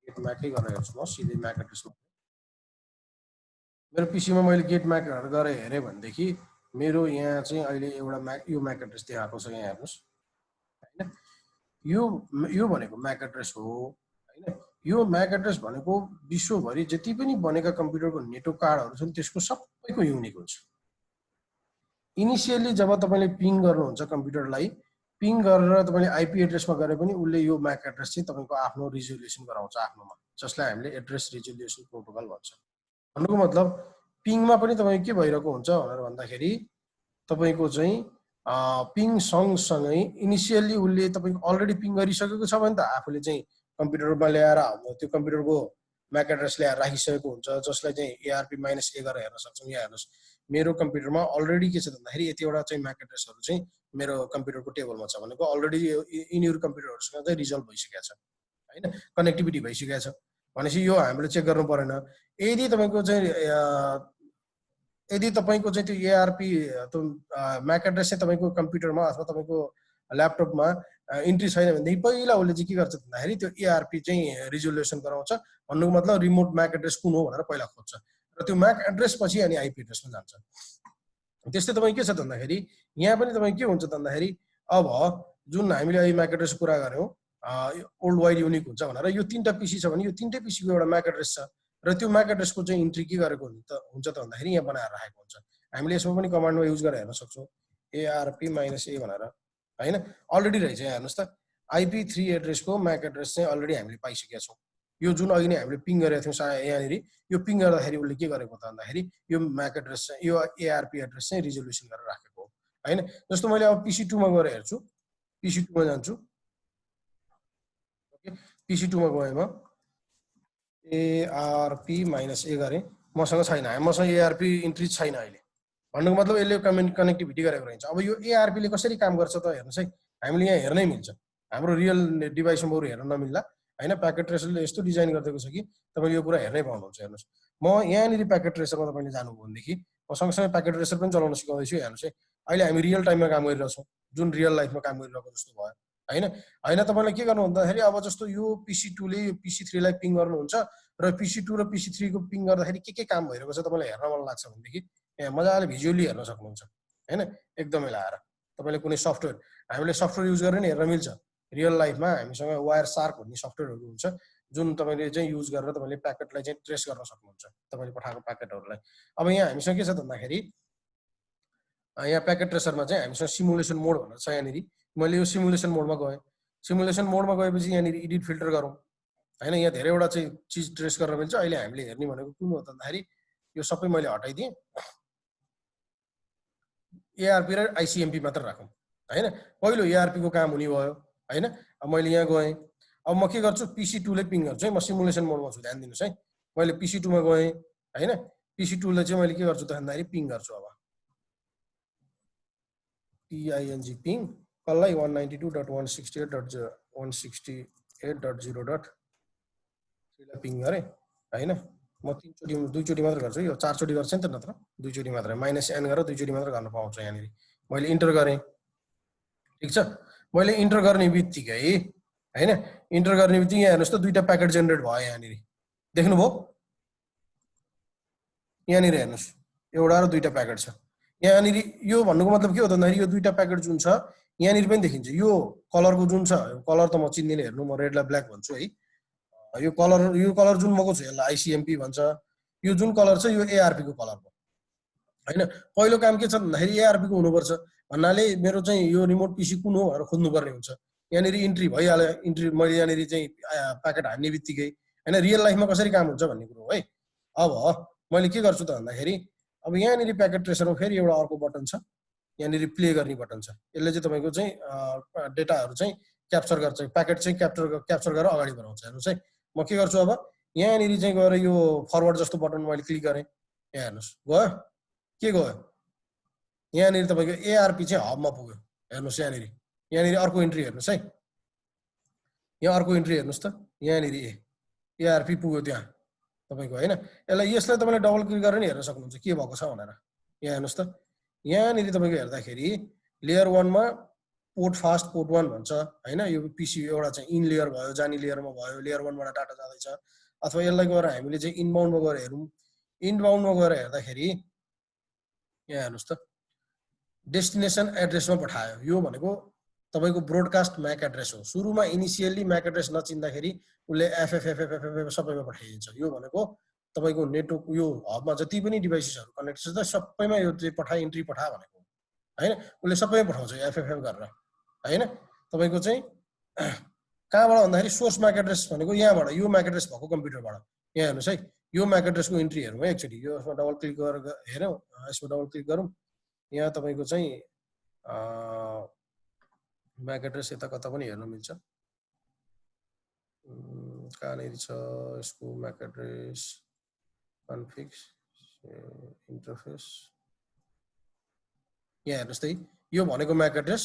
गेट म्याकै गरेर हेर्छु म सिधै म्याक एड्रेसमा। मेरो पीसीमा मैले गेट म्याकहरू गरेर हेरेँ भनेदेखि मेरो यहाँ चाहिँ अहिले एउटा म्याक यो म्याक एड्रेस देखाएको छ, यहाँ हेर्नुहोस् हैन। यो भनेको म्याक एड्रेस हो हैन। यो म्याक एड्रेस भनेको विश्वभरि जति पनि बनेका कम्प्युटरको नेटवर्क कार्डहरू छन् त्यसको सबैको युनिक हुन्छ। इनिसियली जब तपाईँले पिङ गर्नुहुन्छ कम्प्युटरलाई, पिङ गरेर तपाईले आईपी एड्रेसमा गरे पनि उसले यो म्याक एड्रेस चाहिँ तपाईको आफ्नो रिजोल्युसन गराउँछ आफ्नोमा, जसलाई हामीले एड्रेस रिजोल्युसन प्रोटोकल भन्छ। भन्नुको मतलब पिङमा पनि तपाईको के भइरहेको हुन्छ भनेर भन्दाखेरि तपाईको चाहिँ पिङ सँगसँगै इनिसियली उसले तपाईको अलरेडी पिङ गरिसकेको छ भने त आफूले चाहिँ कम्प्युटरमा ल्याएर त्यो कम्प्युटरको म्याक एड्रेस ल्याएर राखिसकेको हुन्छ, जसलाई चाहिँ ARP -A गरेर हेर्न सक्छौँ। यहाँ हेर्नुहोस् मेरो कम्प्युटरमा अलरेडी के छ भन्दाखेरि यतिवटा चाहिँ म्याक एड्रेसहरू चाहिँ मेरो कम्प्युटरको टेबलमा छ भनेको अलरेडी यिनीहरू कम्प्युटरहरूसँग चाहिँ रिजल्भ भइसकेको छ हैन, कनेक्टिभिटी भइसकेको छ भनेपछि यो हामीले चेक गर्नु परेन। यदि तपाईको चाहिँ त्यो ARP त्यो म्याक एड्रेस चाहिँ तपाईको कम्प्युटरमा अथवा तपाईको ल्यापटपमा इन्ट्री छैन भनेदेखि पहिला उसले चाहिँ के गर्छ भन्दाखेरि त्यो ARP चाहिँ रिजोल्युसन गराउँछ। भन्नुको मतलब रिमोट म्याक एड्रेस कुन हो भनेर पहिला खोज्छ र त्यो म्याक एड्रेस पछि अनि आईपी एड्रेसमा जान्छ। त्यस्तै तपाईँ के छ भन्दाखेरि यहाँ पनि तपाईँ के हुन्छ भन्दाखेरि अब जुन हामीले अहिले म्याक एड्रेस कुरा गर्यौँ ओल्ड वाइड युनिक हुन्छ भनेर, यो 3टा पिसी छ भने यो 3टै पिसीको एउटा म्याक एड्रेस छ र त्यो म्याक एड्रेसको चाहिँ इन्ट्री के गरेको हुन्छ त भन्दाखेरि यहाँ बनाएर राखेको हुन्छ। हामीले यसमा पनि कमान्डमा युज गरेर हेर्न सक्छौँ ARP -A भनेर हैन, अलरेडी रहेछ। यहाँ हेर्नुहोस् त IP3 एड्रेसको म्याक एड्रेस चाहिँ अलरेडी हामीले पाइसकेका छौँ। यो जुन अघि नै हामीले पिङ गरेका थियौँ यहाँनिर, यो पिङ गर्दाखेरि उसले के गरेको त भन्दाखेरि यो म्याक एड्रेस चाहिँ यो ARP एड्रेस चाहिँ रिजोल्युसन गरेर राखेको हो हैन। जस्तो मैले अब PC2 मा गएर हेर्छु, PC2 मा जान्छु, ओके PC2 मा गएँ म ARP -A गरे, मसँग छैन, मसँग ARP इन्ट्री छैन अहिले। भन्नुको मतलब यसले कनेक्टिभिटी गरेको रहन्छ। अब यो ARP ले कसरी काम गर्छ त हेर्नुहोस् है, हामीले यहाँ हेर्नै मिल्छ, हाम्रो रियल डिभाइसमा बरु हेर्न नमिल्ला हैन। प्याकेट ट्रेसरले यस्तो डिजाइन गरिदिएको छ कि तपाईले यो कुरा हेर्नै पाउनुहुन्छ। हेर्नुहोस् म यहाँनिर प्याकेट ट्रेसरमा तपाईले जानुभयो भनेदेखि म सँगसँगै प्याकेट ट्रेसर पनि चलाउन सिकाउँदैछु। हेर्नुहोस् है, अहिले हामी रियल टाइममा काम गरिरहेछौँ, जुन रियल लाइफमा काम गरिरहेको जस्तो भयो हैन। हैन तपाईलाई के गर्नु भन्दाखेरि अब जस्तो यो PC2 ले यो PC3 लाई पिङ गर्नुहुन्छ र PC2 र PC3 को पिङ गर्दाखेरि के काम भइरहेको छ तपाईलाई हेर्न मन लाग्छ भनेदेखि यहाँ मजाले भिजुअली हेर्न सक्नुहुन्छ हैन। एकदमै लाएर तपाईले कुनै सफ्टवेयर, हामीले सफ्टवेयर युज गरेर नि हेर्न मिल्छ। रियल लाइफमा हामीसँग वायर शार्क भन्ने सफ्टवेयरहरू हुन्छ जुन तपाईले चाहिँ युज गरेर तपाईले प्याकेटलाई चाहिँ ट्रेस गर्न सक्नुहुन्छ, तपाईले पठाएको प्याकेटहरूलाई। अब यहाँ हामीसँग के छ भन्दाखेरि यहाँ प्याकेट ट्रेसरमा चाहिँ हामीसँग सिमुलेसन मोड भनेर छ। यहाँनिर मैले यो सिमुलेसन मोडमा गएँ, सिमुलेसन मोडमा गएपछि यहाँनिर एडिट फिल्टर गरौँ हैन। यहाँ धेरैवटा चाहिँ चिज ट्रेस गर्न मिल्छ। अहिले हामीले हेर्ने भनेको कुन हो भन्दाखेरि यो सबै मैले हटाइदिएँ, ARP र ICMP मात्र राखौँ हैन। पहिलो ARP को काम हुने भयो हैन। अब मैले यहाँ गएँ, अब म के गर्छु PC2 ले पिङ गर्छु है। म सिमुलेसन मोडमा छु, ध्यान दिनुस् है। मैले PC2 मा गएँ हैन, PC2 ले चाहिँ मैले के गर्छु त भन्दाखेरि पिङ गर्छु। अब PING पिङ कसलाई 192.168.168.0.3 पिङ गरे हैन। म 2चोटि मात्र गर्छु, यो 4चोटि गर्छ नि त, नत्र 2चोटि मात्र -N गरेर 2चोटि मात्र गर्न पाउँछ। यहाँनिर मैले इन्टर गरेँ, ठीक छ। मैले इन्टर गर्ने बित्तिकै हैन, इन्टर गर्ने बित्तिकै यहाँ हेर्नुहोस् त 2टा प्याकेट जेनेरेट भयो। यहाँनिर देख्नुभयो, यहाँनिर हेर्नुहोस् एउटा र 2टा प्याकेट छ। यहाँनिर यो भन्नुको मतलब के हो त भन्दाखेरि यो 2टा प्याकेट जुन छ यहाँनिर पनि देखिन्छ। यो कलरको जुन छ, कलर त म चिन्दिनँ, हेर्नु म रेडलाई ब्ल्याक भन्छु है। यो कलर जुन मको छ यसलाई ICMP भन्छ। यो जुन कलर छ यो ARP को कलर हो हैन। पहिलो काम के छ भन्दाखेरि ARP को हुनुपर्छ भन्नाले मेरो चाहिँ यो रिमोट PC कुन हो भनेर खोज्नुपर्ने हुन्छ। यहाँनिर इन्ट्री भइहाल्यो, इन्ट्री मैले यहाँनिर चाहिँ प्याकेट हान्ने बित्तिकै हैन। रियल लाइफमा कसरी काम हुन्छ भन्ने कुरो है। अब मैले के गर्छु त भन्दाखेरि अब यहाँनिर प्याकेट ट्रेसरमा फेरि एउटा अर्को बटन छ, यहाँनिर प्ले गर्ने बटन छ। यसले चाहिँ तपाईको चाहिँ डेटाहरू चाहिँ क्याप्चर गर्छ, प्याकेट चाहिँ क्याप्चर गरेर अगाडि बढाउँछ। हेर्नुहोस् है, म के गर्छु अब यहाँनिर चाहिँ गएर यो फरवर्ड जस्तो बटन मैले क्लिक गरेँ, यहाँ हेर्नुहोस् गयो, के गयो यहाँनिर तपाईको ARP चाहिँ हबमा पुग्यो। हेर्नुहोस् यहाँनिर अर्को इन्ट्री हेर्नुहोस् है, यहाँ अर्को इन्ट्री हेर्नुहोस् त, यहाँनिर ARP पुग्यो त्यहाँ तपाईको हैन। यसलाई तपाईले डबल क्लिक गरेर नि हेर्न सक्नुहुन्छ के भएको छ भनेर। यहाँ हेर्नुहोस् त, यहाँनिर तपाईको हेर्दाखेरि लेयर 1 मा पोर्ट फास्ट पोर्ट 1 भन्छ हैन। यो PC एउटा चाहिँ इन लेयर भयो, जानी लेयरमा भयो, लेयर 1 बाट डाटा जाँदैछ। अथवा यसलाई गएर हामीले चाहिँ इनबाउन्डमा गएर हेरौँ, इनबाउन्डमा गएर हेर्दाखेरि यहाँ हेर्नुहोस् त डेस्टिनेसन एड्रेसमा पठायो। यो भनेको तपाईको ब्रोडकास्ट म्याक एड्रेस हो। सुरुमा इनिसियली म्याक एड्रेस नचिन्दाखेरि उसले FFFFFF सबैमा पठाइदिन्छ। यो भनेको तपाईको नेटवर्क यो हबमा जति पनि डिभाइसेसहरु कनेक्ट छ सबैमा यो चाहिँ इन्ट्री पठा भनेको हैन। उसले सबैमा पठाउँछ FFF गरेर हैन तपाईको चाहिँ कहाँबाट भन्दाखेरि सोर्स म्याक एड्रेस भनेको यहाँबाट यो म्याक एड्रेस भएको कम्प्युटरबाट यहाँ हेर्नुस् है यो म्याक एड्रेसको इन्ट्री हेरौँ है एकचोटि यो यसमा डबल क्लिक गरेर हेरौँ यसमा डबल क्लिक गरौँ यहाँ तपाईको चाहिँ म्याक एड्रेस यता कता पनि हेर्न मिल्छ कहाँनिर छ यसको म्याक एड्रेस कन्फिग्स इन्टरफेस यहाँ हेर्नुस् त यो भनेको म्याक एड्रेस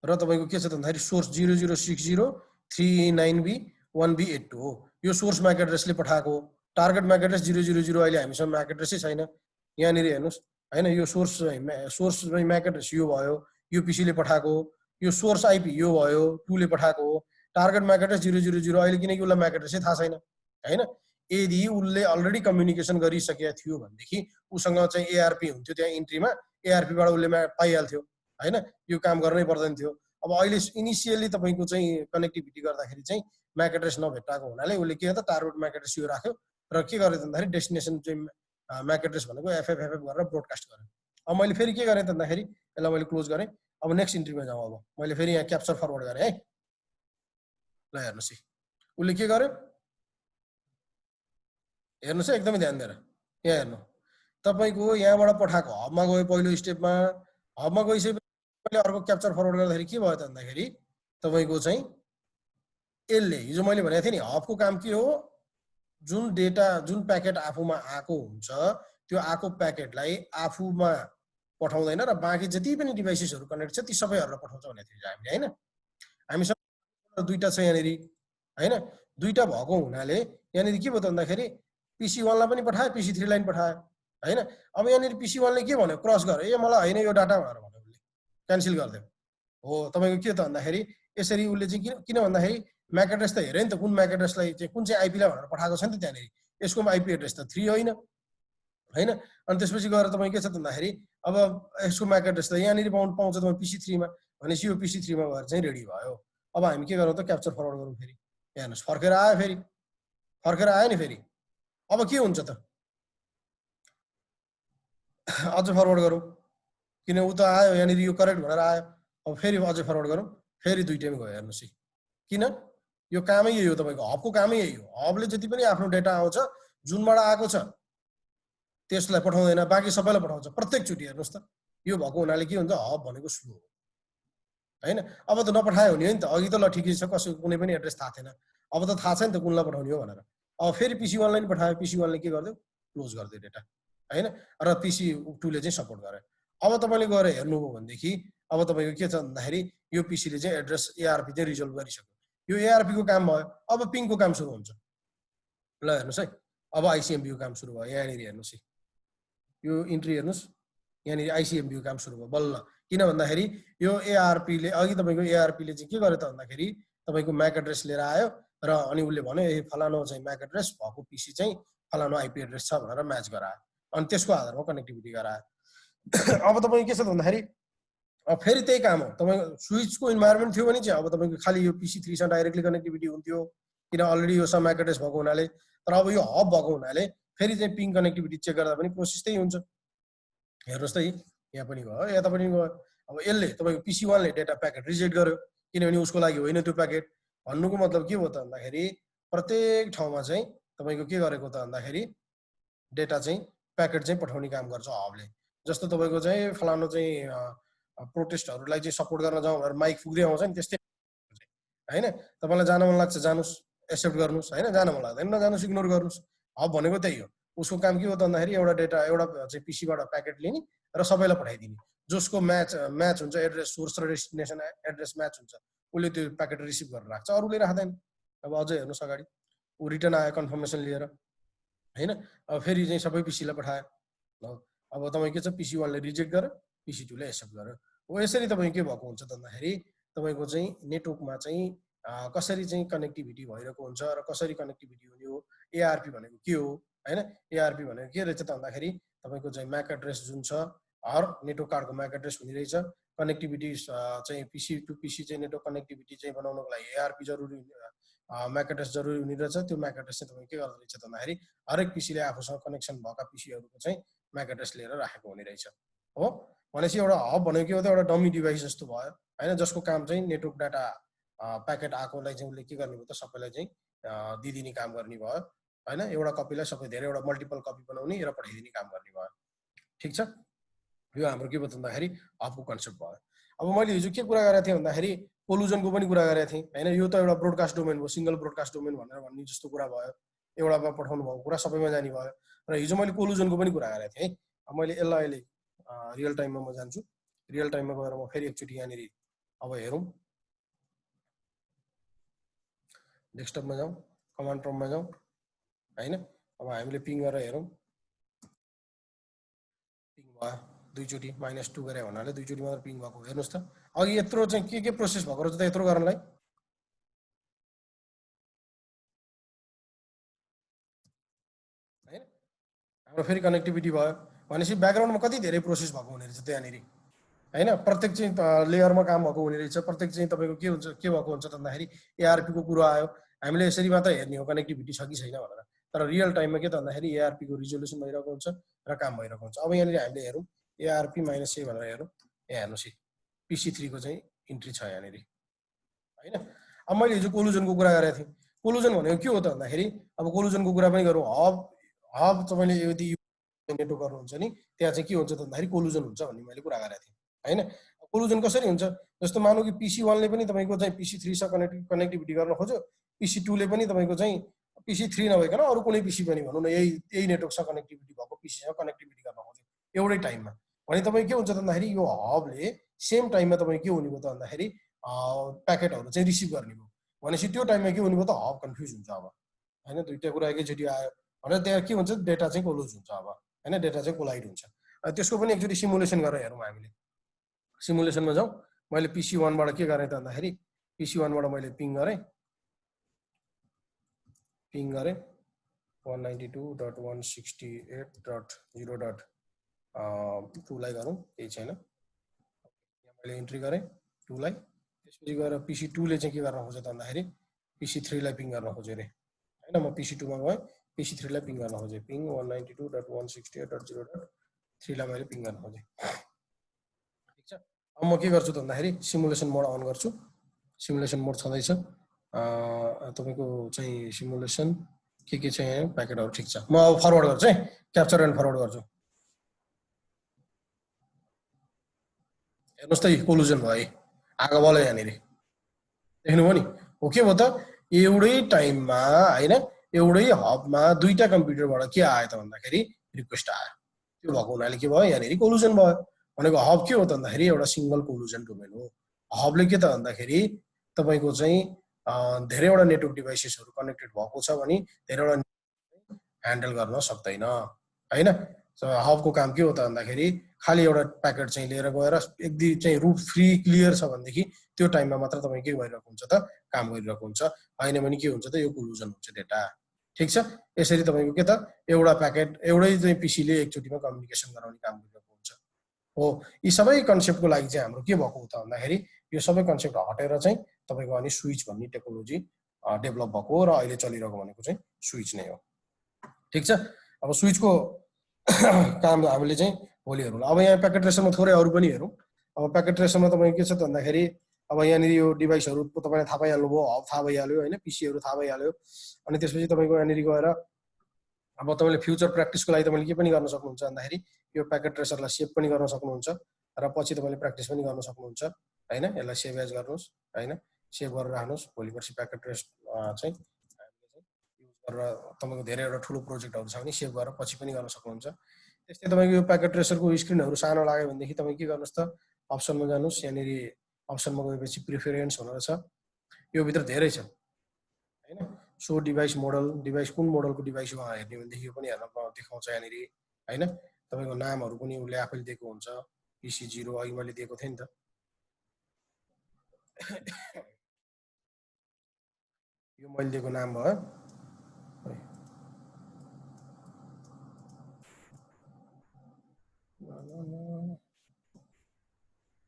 र तपाईको के छ त भन्दाखेरि सोर्स 006039B1B82 हो यो सोर्स म्याक एड्रेसले पठाएको टार्गेट म्याक एड्रेस 000 अहिले हामीसँग म्याक एड्रेसै छैन यहाँनिर हेर्नुस् हैन यो सोर्स म्याक एड्रेस यो भयो यो पीसीले पठाएको यो सोर्स आईपी यो भयो 2 ले पठाएको हो टार्गेट म्याक एड्रेस 000 अहिले किनकि उसलाई म्याक एड्रेसै थाहा छैन हैन यदि उसले अलरेडी कम्युनिकेसन गरिसकेको थियो भनेदेखि उसँग चाहिँ एआरपी हुन्थ्यो त्यहाँ इन्ट्रीमा एआरपी बाट उसले पाइहाल्थ्यो हैन यो काम गर्नै पर्दैन थियो अब अहिले इनिशियली तपाईको चाहिँ कनेक्टिभिटी गर्दाखेरि चाहिँ म्याक एड्रेस नभेटाएको हुनाले उसले के गर्दा टार्गेट म्याक एड्रेस यो राख्यो र के गर्यो भन्दाखेरि डेस्टिनेसन चाहिँ म्याक एड्रेस भनेको एफएफ गरेर ब्रोडकास्ट गर्यो अब मैले फेरि के गरेँ भन्दाखेरि यसलाई मैले क्लोज गरेँ अब नेक्स्ट इन्ट्रीमा जाउँ अब मैले फेरि यहाँ क्याप्चर फरवर्ड गरेँ है ल हेर्नुस् है उसले के गर्यो हेर्नुस् है एकदमै ध्यान दिएर यहाँ हेर्नु तपाईको यहाँबाट पठाएको हबमा गयो पहिलो स्टेपमा हबमा गइसकेपछि मैले अर्को क्याप्चर फरवर्ड गर्दाखेरि के भयो त भन्दाखेरि तपाईको चाहिँ यसले हिजो मैले भनेको थिएँ नि हबको काम के हो जुन डेटा जुन प्याकेट आफूमा आएको हुन्छ त्यो आएको प्याकेटलाई आफूमा पठाउँदैन र बाँकी जति पनि डिभाइसेसहरु कनेक्ट छ ती सबैहरुलाई पठाउँछ भनेको थियो हामीले हैन हामीसँग दुईटा छ यहाँनेरि हैन दुईटा भएको हुनाले यहाँनेरि के भयो त भन्दाखेरि PC1 लाई पनि पठाए PC3 लाई पनि पठाए हैन अब यहाँनेरि PC1 ले के भन्यो क्रस गर्यो ए मलाई हैन यो डाटा भनेर भन्यो उसले क्यान्सल गर्दियो हो तपाईको के त भन्दाखेरि यसरी उसले चाहिँ किन भन्दाखेरि म्याक एड्रेस त हेरे नि त कुन म्याक एड्रेसलाई चाहिँ कुन चाहिँ आईपी लाई भनेर पठाएको छ नि त त्यहाँनेरि यसको आईपी एड्रेस त 3 होइन हैन अनि त्यसपछि गएर तपाई के छ त भन्दाखेरि अब यसको म्याक एड्रेस त यहाँनेरि पाउँछ तपाई PC3 मा भनेपछि यो PC3 मा भएर चाहिँ रेडी भयो अब हामी के गरौँ त क्याप्चर फरवर्ड गरौँ फेरि हेर्नुस् फर्केर आयो नि फेरि अब के हुन्छ त अझ फरवर्ड गरौँ किन उ त आयो यहाँनेरि यो करेक्ट भनेर आयो अब फेरि अझ फरवर्ड गरौँ फेरि दुईटैमा गयो हेर्नुस् है किन यो कामै यही हो तपाईको हबको कामै यही हो हबले जति पनि आफ्नो डेटा आउँछ जुनबाट आएको छ त्यसलाई पठाउँदैन बाँकी सबैलाई पठाउँछ प्रत्येक चोटी हेर्नुस् त यो भएको हुनाले के हुन्छ हब भनेको स्लो हो हैन अब त नपठायो हुने हो नि त अघि त ल ठिकै छ कसैको कुनै पनि एड्रेस थाहा थिएन अब त थाहा छ नि त कुनलाई पठाउने हो भनेर अब फेरि PC1 लाई नि पठायो PC1 ले के गर्दियो क्लोज गर्दियो डेटा हैन र PC2 ले चाहिँ सपोर्ट गर्यो अब तपाईले गएर हेर्नुभयो भनेदेखि अब तपाईको के छ भन्दाखेरि यो PC ले चाहिँ एड्रेस ARP चाहिँ रिजल्भ गरिसक्यो यो ARP को काम भयो अब पिङ को काम सुरु हुन्छ ल हेर्नुस् है अब ICMP को काम सुरु भयो यहाँनेरि हेर्नुस् है यो इन्ट्री हेर्नुस् यहाँनेरि ICMP को काम सुरु भयो बल्ल किन भन्दाखेरि यो ARP ले अघि तपाईको ARP ले चाहिँ के गर्यो त भन्दाखेरि तपाईको म्याक एड्रेस लिएर आयो र अनि उले भन्यो ए फलानो चाहिँ म्याक एड्रेस भएको PC चाहिँ फलानो आईपी एड्रेस छ भनेर म्याच गरायो अनि त्यसको आधारमा कनेक्टिभिटी गरायो अब तपाईको के छ त भन्दाखेरि अब फेरि त्यही काम हो तपाईको स्विचको इन्भाइरोमेन्ट थियो भने चाहिँ अब तपाईको खाली यो PC3 सँग डाइरेक्टली कनेक्टिभिटी हुन्थ्यो किन अलरेडी यो सब म्याक एड्रेस भएको हुनाले तर अब यो हब भएको हुनाले फेरि चाहिँ पिङ कनेक्टिभिटी चेक गर्दा पनि प्रोसेस त्यही हुन्छ हेर्नुस् त यहाँ पनि भयो यता पनि गयो अब यसले तपाईको PC1 ले डेटा प्याकेट रिजेक्ट गर्यो किनभने उसको लागि होइन त्यो प्याकेट भन्नुको मतलब के हो त भन्दाखेरि प्रत्येक ठाउँमा चाहिँ तपाईको के गरेको त भन्दाखेरि डेटा चाहिँ प्याकेट चाहिँ पठाउने काम गर्छ हबले जस्तो तपाईको चाहिँ फलानो चाहिँ प्रोटेस्टहरुलाई चाहिँ सपोर्ट गर्न जाउँ भनेर माइक फुक्दै आउँछ नि त्यस्तै हैन तपाईलाई जान मन लाग्छ जानुस् एक्सेप्ट गर्नुस् हैन जान मन लाग्दैन नजानुस् इग्नोर गर्नुस् हब भनेको त्यही हो उसको काम के हो त भन्दाखेरि एउटा डेटा एउटा चाहिँ PC बाट प्याकेट लिने र सबैलाई पठाइदिने जसको म्याच हुन्छ एड्रेस सोर्स र डेस्टिनेसन एड्रेस म्याच हुन्छ उले त्यो प्याकेट रिसिभ गरेर राख्छ अरूले राख्दैन अब अझै हेर्नुस् अगाडि उ रिटर्न आयो कन्फर्मेसन लिएर हैन अब फेरि चाहिँ सबै PC लाई पठायो अब तपाई के छ PC1 ले रिजेक्ट गर्यो PC2 ले एक्सेप्ट गर्यो हो यसरी तपाई के भएको हुन्छ त भन्दाखेरि तपाईको चाहिँ नेटवर्कमा चाहिँ कसरी चाहिँ कनेक्टिभिटी भइरहेको हुन्छ र कसरी कनेक्टिभिटी हुने हो ARP भनेको के हो हैन ARP भनेको के रहेछ त भन्दाखेरि तपाईको चाहिँ म्याक एड्रेस जुन छ हर नेटवर्क कार्डको म्याक एड्रेस हुने रहेछ कनेक्टिभिटी चाहिँ PC टु PC चाहिँ नेटवर्क कनेक्टिभिटी चाहिँ बनाउनको लागि ARP जरुरी म्याक एड्रेस जरुरी हुने रहेछ त्यो म्याक एड्रेस चाहिँ तपाईँ के गर्दो रहेछ त भन्दाखेरि हरेक PC ले आफूसँग कनेक्सन भएका PC हरुको चाहिँ म्याक एड्रेस लिएर राखेको हुने रहेछ हो भनेपछि एउटा हब भनेको के हो त एउटा डमी डिभाइस जस्तो भयो हैन जसको काम चाहिँ नेटवर्क डाटा प्याकेट आएकोलाई चाहिँ उसले के गर्ने भयो त सबैलाई चाहिँ दिदिने काम गर्ने भयो हैन एउटा कपीलाई सबै धेरैवटा मल्टिपल कपी बनाउने र पठाइदिने काम गर्ने भयो ठीक छ यो हाम्रो के भयो भन्दाखेरि हबको कन्सेप्ट भयो अब मैले हिजो के कुरा गरेको थिएँ भन्दाखेरि कोलुजनको पनि कुरा गरेको थिएँ हैन यो त एउटा ब्रोडकास्ट डोमेन हो सिंगल ब्रोडकास्ट डोमेन भनेर भन्ने जस्तो कुरा भयो एउटामा पठाउनु भएको कुरा सबैमा जाने भयो र हिजो मैले कोलुजनको पनि कुरा गरेको थिएँ है अब मैले यसलाई अहिले रियल टाइममा म जान्छु रियल टाइममा गएर म फेरि एकचोटि यहाँनिर अब हेरौँ डेस्कटपमा जाउँ कमान्ड प्रम्पटमा जाउँ हैन अब हामीले पिङ गरेर हेरौँ पिङ भयो दुईचोटि -2 गरे भन्नाले दुईचोटि मात्र पिङ भएको हेर्नुस् त अघि यत्रो चाहिँ के प्रोसेस भएको रहेछ त यत्रो गर्नलाई हैन हाम्रो फेरि कनेक्टिभिटी भयो भनेपछि ब्याकग्राउन्डमा कति धेरै प्रोसेस भएको हुने रहेछ त्यहाँनिर हैन प्रत्येक चाहिँ लेयरमा काम भएको हुने रहेछ प्रत्येक चाहिँ तपाईको के हुन्छ के भएको हुन्छ भन्दाखेरि एआरपी को कुरा आयो हामीले यसरी मात्र हेर्ने हो कनेक्टिभिटी छ कि छैन भनेर तर रियल टाइममा के त भन्दाखेरि एआरपी को रिजोल्युसन भइरहेको हुन्छ र काम भइरहेको हुन्छ अब यहाँनिर हामीले हेरौँ एआरपी -a भनेर हेरौँ यहाँ हेर्नुहोस् PC3 को चाहिँ इन्ट्री छ यहाँनिर हैन अब मैले हिजो कोलुजनको कुरा गरेको थिएँ कोलुजन भनेको के हो त भन्दाखेरि अब कोलुजनको कुरा पनि गरौँ हब तपाईले यदि नेटवर्क गर्नुहुन्छ नि त्यहाँ चाहिँ के हुन्छ त भन्दाखेरि कोलुजन हुन्छ भन्ने मैले कुरा गरेको थिएँ हैन कोलुजन कसरी हुन्छ जस्तो मानौ कि PC1 ले पनि तपाईको चाहिँ PC3 सँग कनेक्टिभिटी गर्न खोज्यो PC2 ले पनि तपाईको चाहिँ PC3 नभइकन अरु कुनै PC पनि भनौँ न यही नेटवर्कसँग कनेक्टिभिटी भएको PC सँग कनेक्टिभिटी गर्न खोज्यो एउटै टाइममा भने तपाई के हुन्छ त भन्दाखेरि यो हबले सेम टाइममा तपाई के हुने भयो त भन्दाखेरि प्याकेटहरु चाहिँ रिसिभ गर्ने भयो भनेपछि त्यो टाइममा के हुने भयो त हब कन्फ्युज हुन्छ अब हैन दुईटा कुरा एकैचोटी आयो भने त्यहाँ के हुन्छ डेटा चाहिँ कोलुज हुन्छ अब हैन डेटा चाहिँ कोलाइड हुन्छ त्यसको पनि एकचोटी सिमुलेसन गरेर हेरौँ हामीले सिमुलेसनमा जाउँ मैले PC1 बाट के गरेँ त भन्दाखेरि PC1 बाट मैले पिङ गरेँ 192.168.0.2 लाई गरौँ केही छैन यहाँ मैले इन्ट्री गरेँ 2 लाई त्यसपछि गएर PC2 ले चाहिँ के गर्न खोज्यो त भन्दाखेरि PC3 लाई पिङ गर्न खोज्यो रे हैन म PC2 मा गएँ PC3 लाई पिङ गर्न खोजेँ पिङ 192.168.0.3 लाई मैले पिङ गर्न खोजेँ ठीक छ अब म के गर्छु त भन्दाखेरि सिमुलेसन मोड अन गर्छु सिमुलेसन मोड छँदैछ तपाईको चाहिँ सिमुलेसन के छ यहाँ प्याकेटहरु ठीक छ म अब फरवर्ड गर्छु है क्याप्चर एन्ड फरवर्ड गर्छु हेर्नुस् त कोलुजन भयो आगो बल्यो यहाँनिर देख्नुभयो नि हो के भयो त एउटै टाइममा हैन एउटै हबमा दुईटा कम्प्युटरबाट के आयो त भन्दाखेरि रिक्वेस्ट आयो त्यो भएको हुनाले के भयो यहाँनिर कोलुजन भयो भनेको हब के हो त भन्दाखेरि एउटा सिंगल कोलुजन डोमेन हो हबले के त भन्दाखेरि तपाईको चाहिँ धेरैवटा नेटवर्क डिभाइसेसहरु कनेक्टेड भएको छ भने धेरैवटा ह्यान्डल गर्न सक्दैन हैन हबको काम के हो त भन्दाखेरि खाली एउटा प्याकेट चाहिँ लिएर गएर एकदि चाहिँ रुट फ्री क्लियर छ भनेदेखि त्यो टाइममा मात्र तपाई के गरिरहेको हुन्छ त काम गरिरहेको हुन्छ हैन भने के हुन्छ त यो कोलुजन हुन्छ डेटा ठीक छ यसरी तपाईको के त एउटा प्याकेट एउटै चाहिँ पीसी ले एकचोटीमा कम्युनिकेसन गराउने काम गरिरहेको हुन्छ हो यी सबै कन्सेप्टको लागि चाहिँ हाम्रो के भएको हो त भन्दाखेरि यो सबै कन्सेप्ट हटेर चाहिँ तपाईको अनि स्विच भन्ने टेक्नोलोजी डेभलप भएको र अहिले चलिरहेको भनेको चाहिँ स्विच नै हो ठीक छ अब स्विचको काम हामीले चाहिँ भोलि हेरौँ अब यहाँ प्याकेट ट्रेसरमा थोरै अरु पनि हेरौँ अब प्याकेट ट्रेसरमा तपाईको के छ त भन्दाखेरि अब यहाँनिर यो डिभाइसहरु तपाईले थाहा पाइहाल्नु भयो हब थाहा भइहाल्यो हैन पीसीहरु थाहा भइहाल्यो अनि त्यसपछि तपाईको यहाँनिर गएर अब तपाईले फ्युचर प्र्याक्टिसको लागि तपाईले के पनि गर्न सक्नुहुन्छ भन्दाखेरि यो प्याकेट ट्रेसरलाई सेभ पनि गर्न सक्नुहुन्छ र पछि तपाईले प्र्याक्टिस पनि गर्न सक्नुहुन्छ हैन यसलाई सेभ एज गर्नुस् हैन सेभ गरेर राख्नुस् भोलि पर्सि प्याकेट ट्रेस चाहिँ युज गरेर तपाईको धेरैवटा ठुलो प्रोजेक्टहरु छ भने सेभ गरेर पछि पनि गर्न सक्नुहुन्छ त्यस्तै तपाईको यो प्याकेट ट्रेसरको स्क्रिनहरु सानो लाग्यो भनेदेखि तपाई के गर्नुस् त अप्सनमा जानुस् यहाँनिर अप्सनमा गएपछि प्रिफरेन्स भनेर छ यो भित्र धेरै छ हैन सो डिभाइस मोडल डिभाइस कुन मोडलको डिभाइस हो हेर्ने भनेदेखि यो पनि हेर्न देखाउँछ यहाँनिर हैन तपाईको नामहरु पनि उले आफैले दिएको हुन्छ PC0 अघि मैले दिएको थिएँ नि त यो मैले दिएको नाम भयो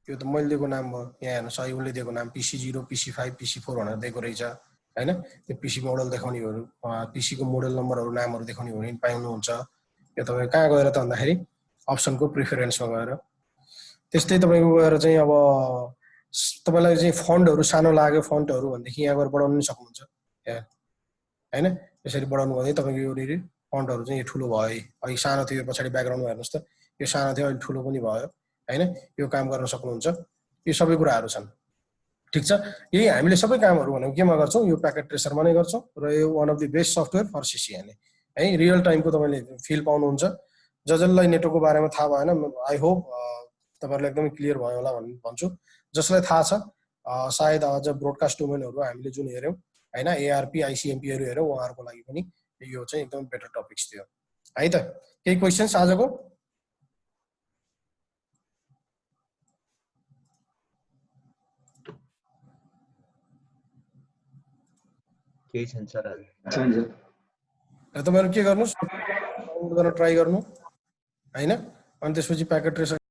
यो त मैले दिएको नाम भयो यहाँ हेर्नु सही उले दिएको नाम PC0 PC5 PC4 भनेर दिएको रहेछ हैन त्यो PC मोडल देखाउनेहरु PC को मोडल नम्बरहरु नामहरु देखाउने हुने पाउनुहुन्छ यो तपाई कहाँ गएर त भन्दाखेरि अप्सनको प्रिफरेन्समा गएर त्यस्तै तपाईँको गएर चाहिँ अब तपाईँलाई चाहिँ फन्टहरू सानो लाग्यो फन्टहरू भनेदेखि यहाँ गएर बढाउनु पनि सक्नुहुन्छ होइन यसरी बढाउनु भने तपाईँको यो फन्टहरू चाहिँ यो ठुलो भयो है अघि सानो थियो पछाडि ब्याकग्राउन्डमा हेर्नुहोस् त यो सानो थियो अहिले ठुलो पनि भयो होइन यो काम गर्न सक्नुहुन्छ यो सबै कुराहरू छन् ठिक छ यही हामीले सबै कामहरू भनेको केमा गर्छौँ यो प्याकेट ट्रेसरमा नै गर्छौँ र यो one of the best software for CCNA है रियल टाइमको तपाईँले फिल पाउनुहुन्छ जसलाई नेटवर्कको बारेमा थाहा भएन आई होप तपाईँहरूलाई एकदमै क्लियर भयो होला भन्छु जसलाई थाहा छ सायद अझ ब्रोडकास्ट डोमेनहरू हामीले जुन हेऱ्यौँ होइन एआरपी आइसिएमपीहरू हेऱ्यौँ उहाँहरूको लागि पनि यो चाहिँ एकदम बेटर टपिक्स थियो है त केही क्वेसन्स आजको केही छैन सर तपाईँहरू के गर्नुहोस् डाउनलोड गर्न ट्राई गर्नु होइन अनि त्यसपछि प्याकेट ट्रेसर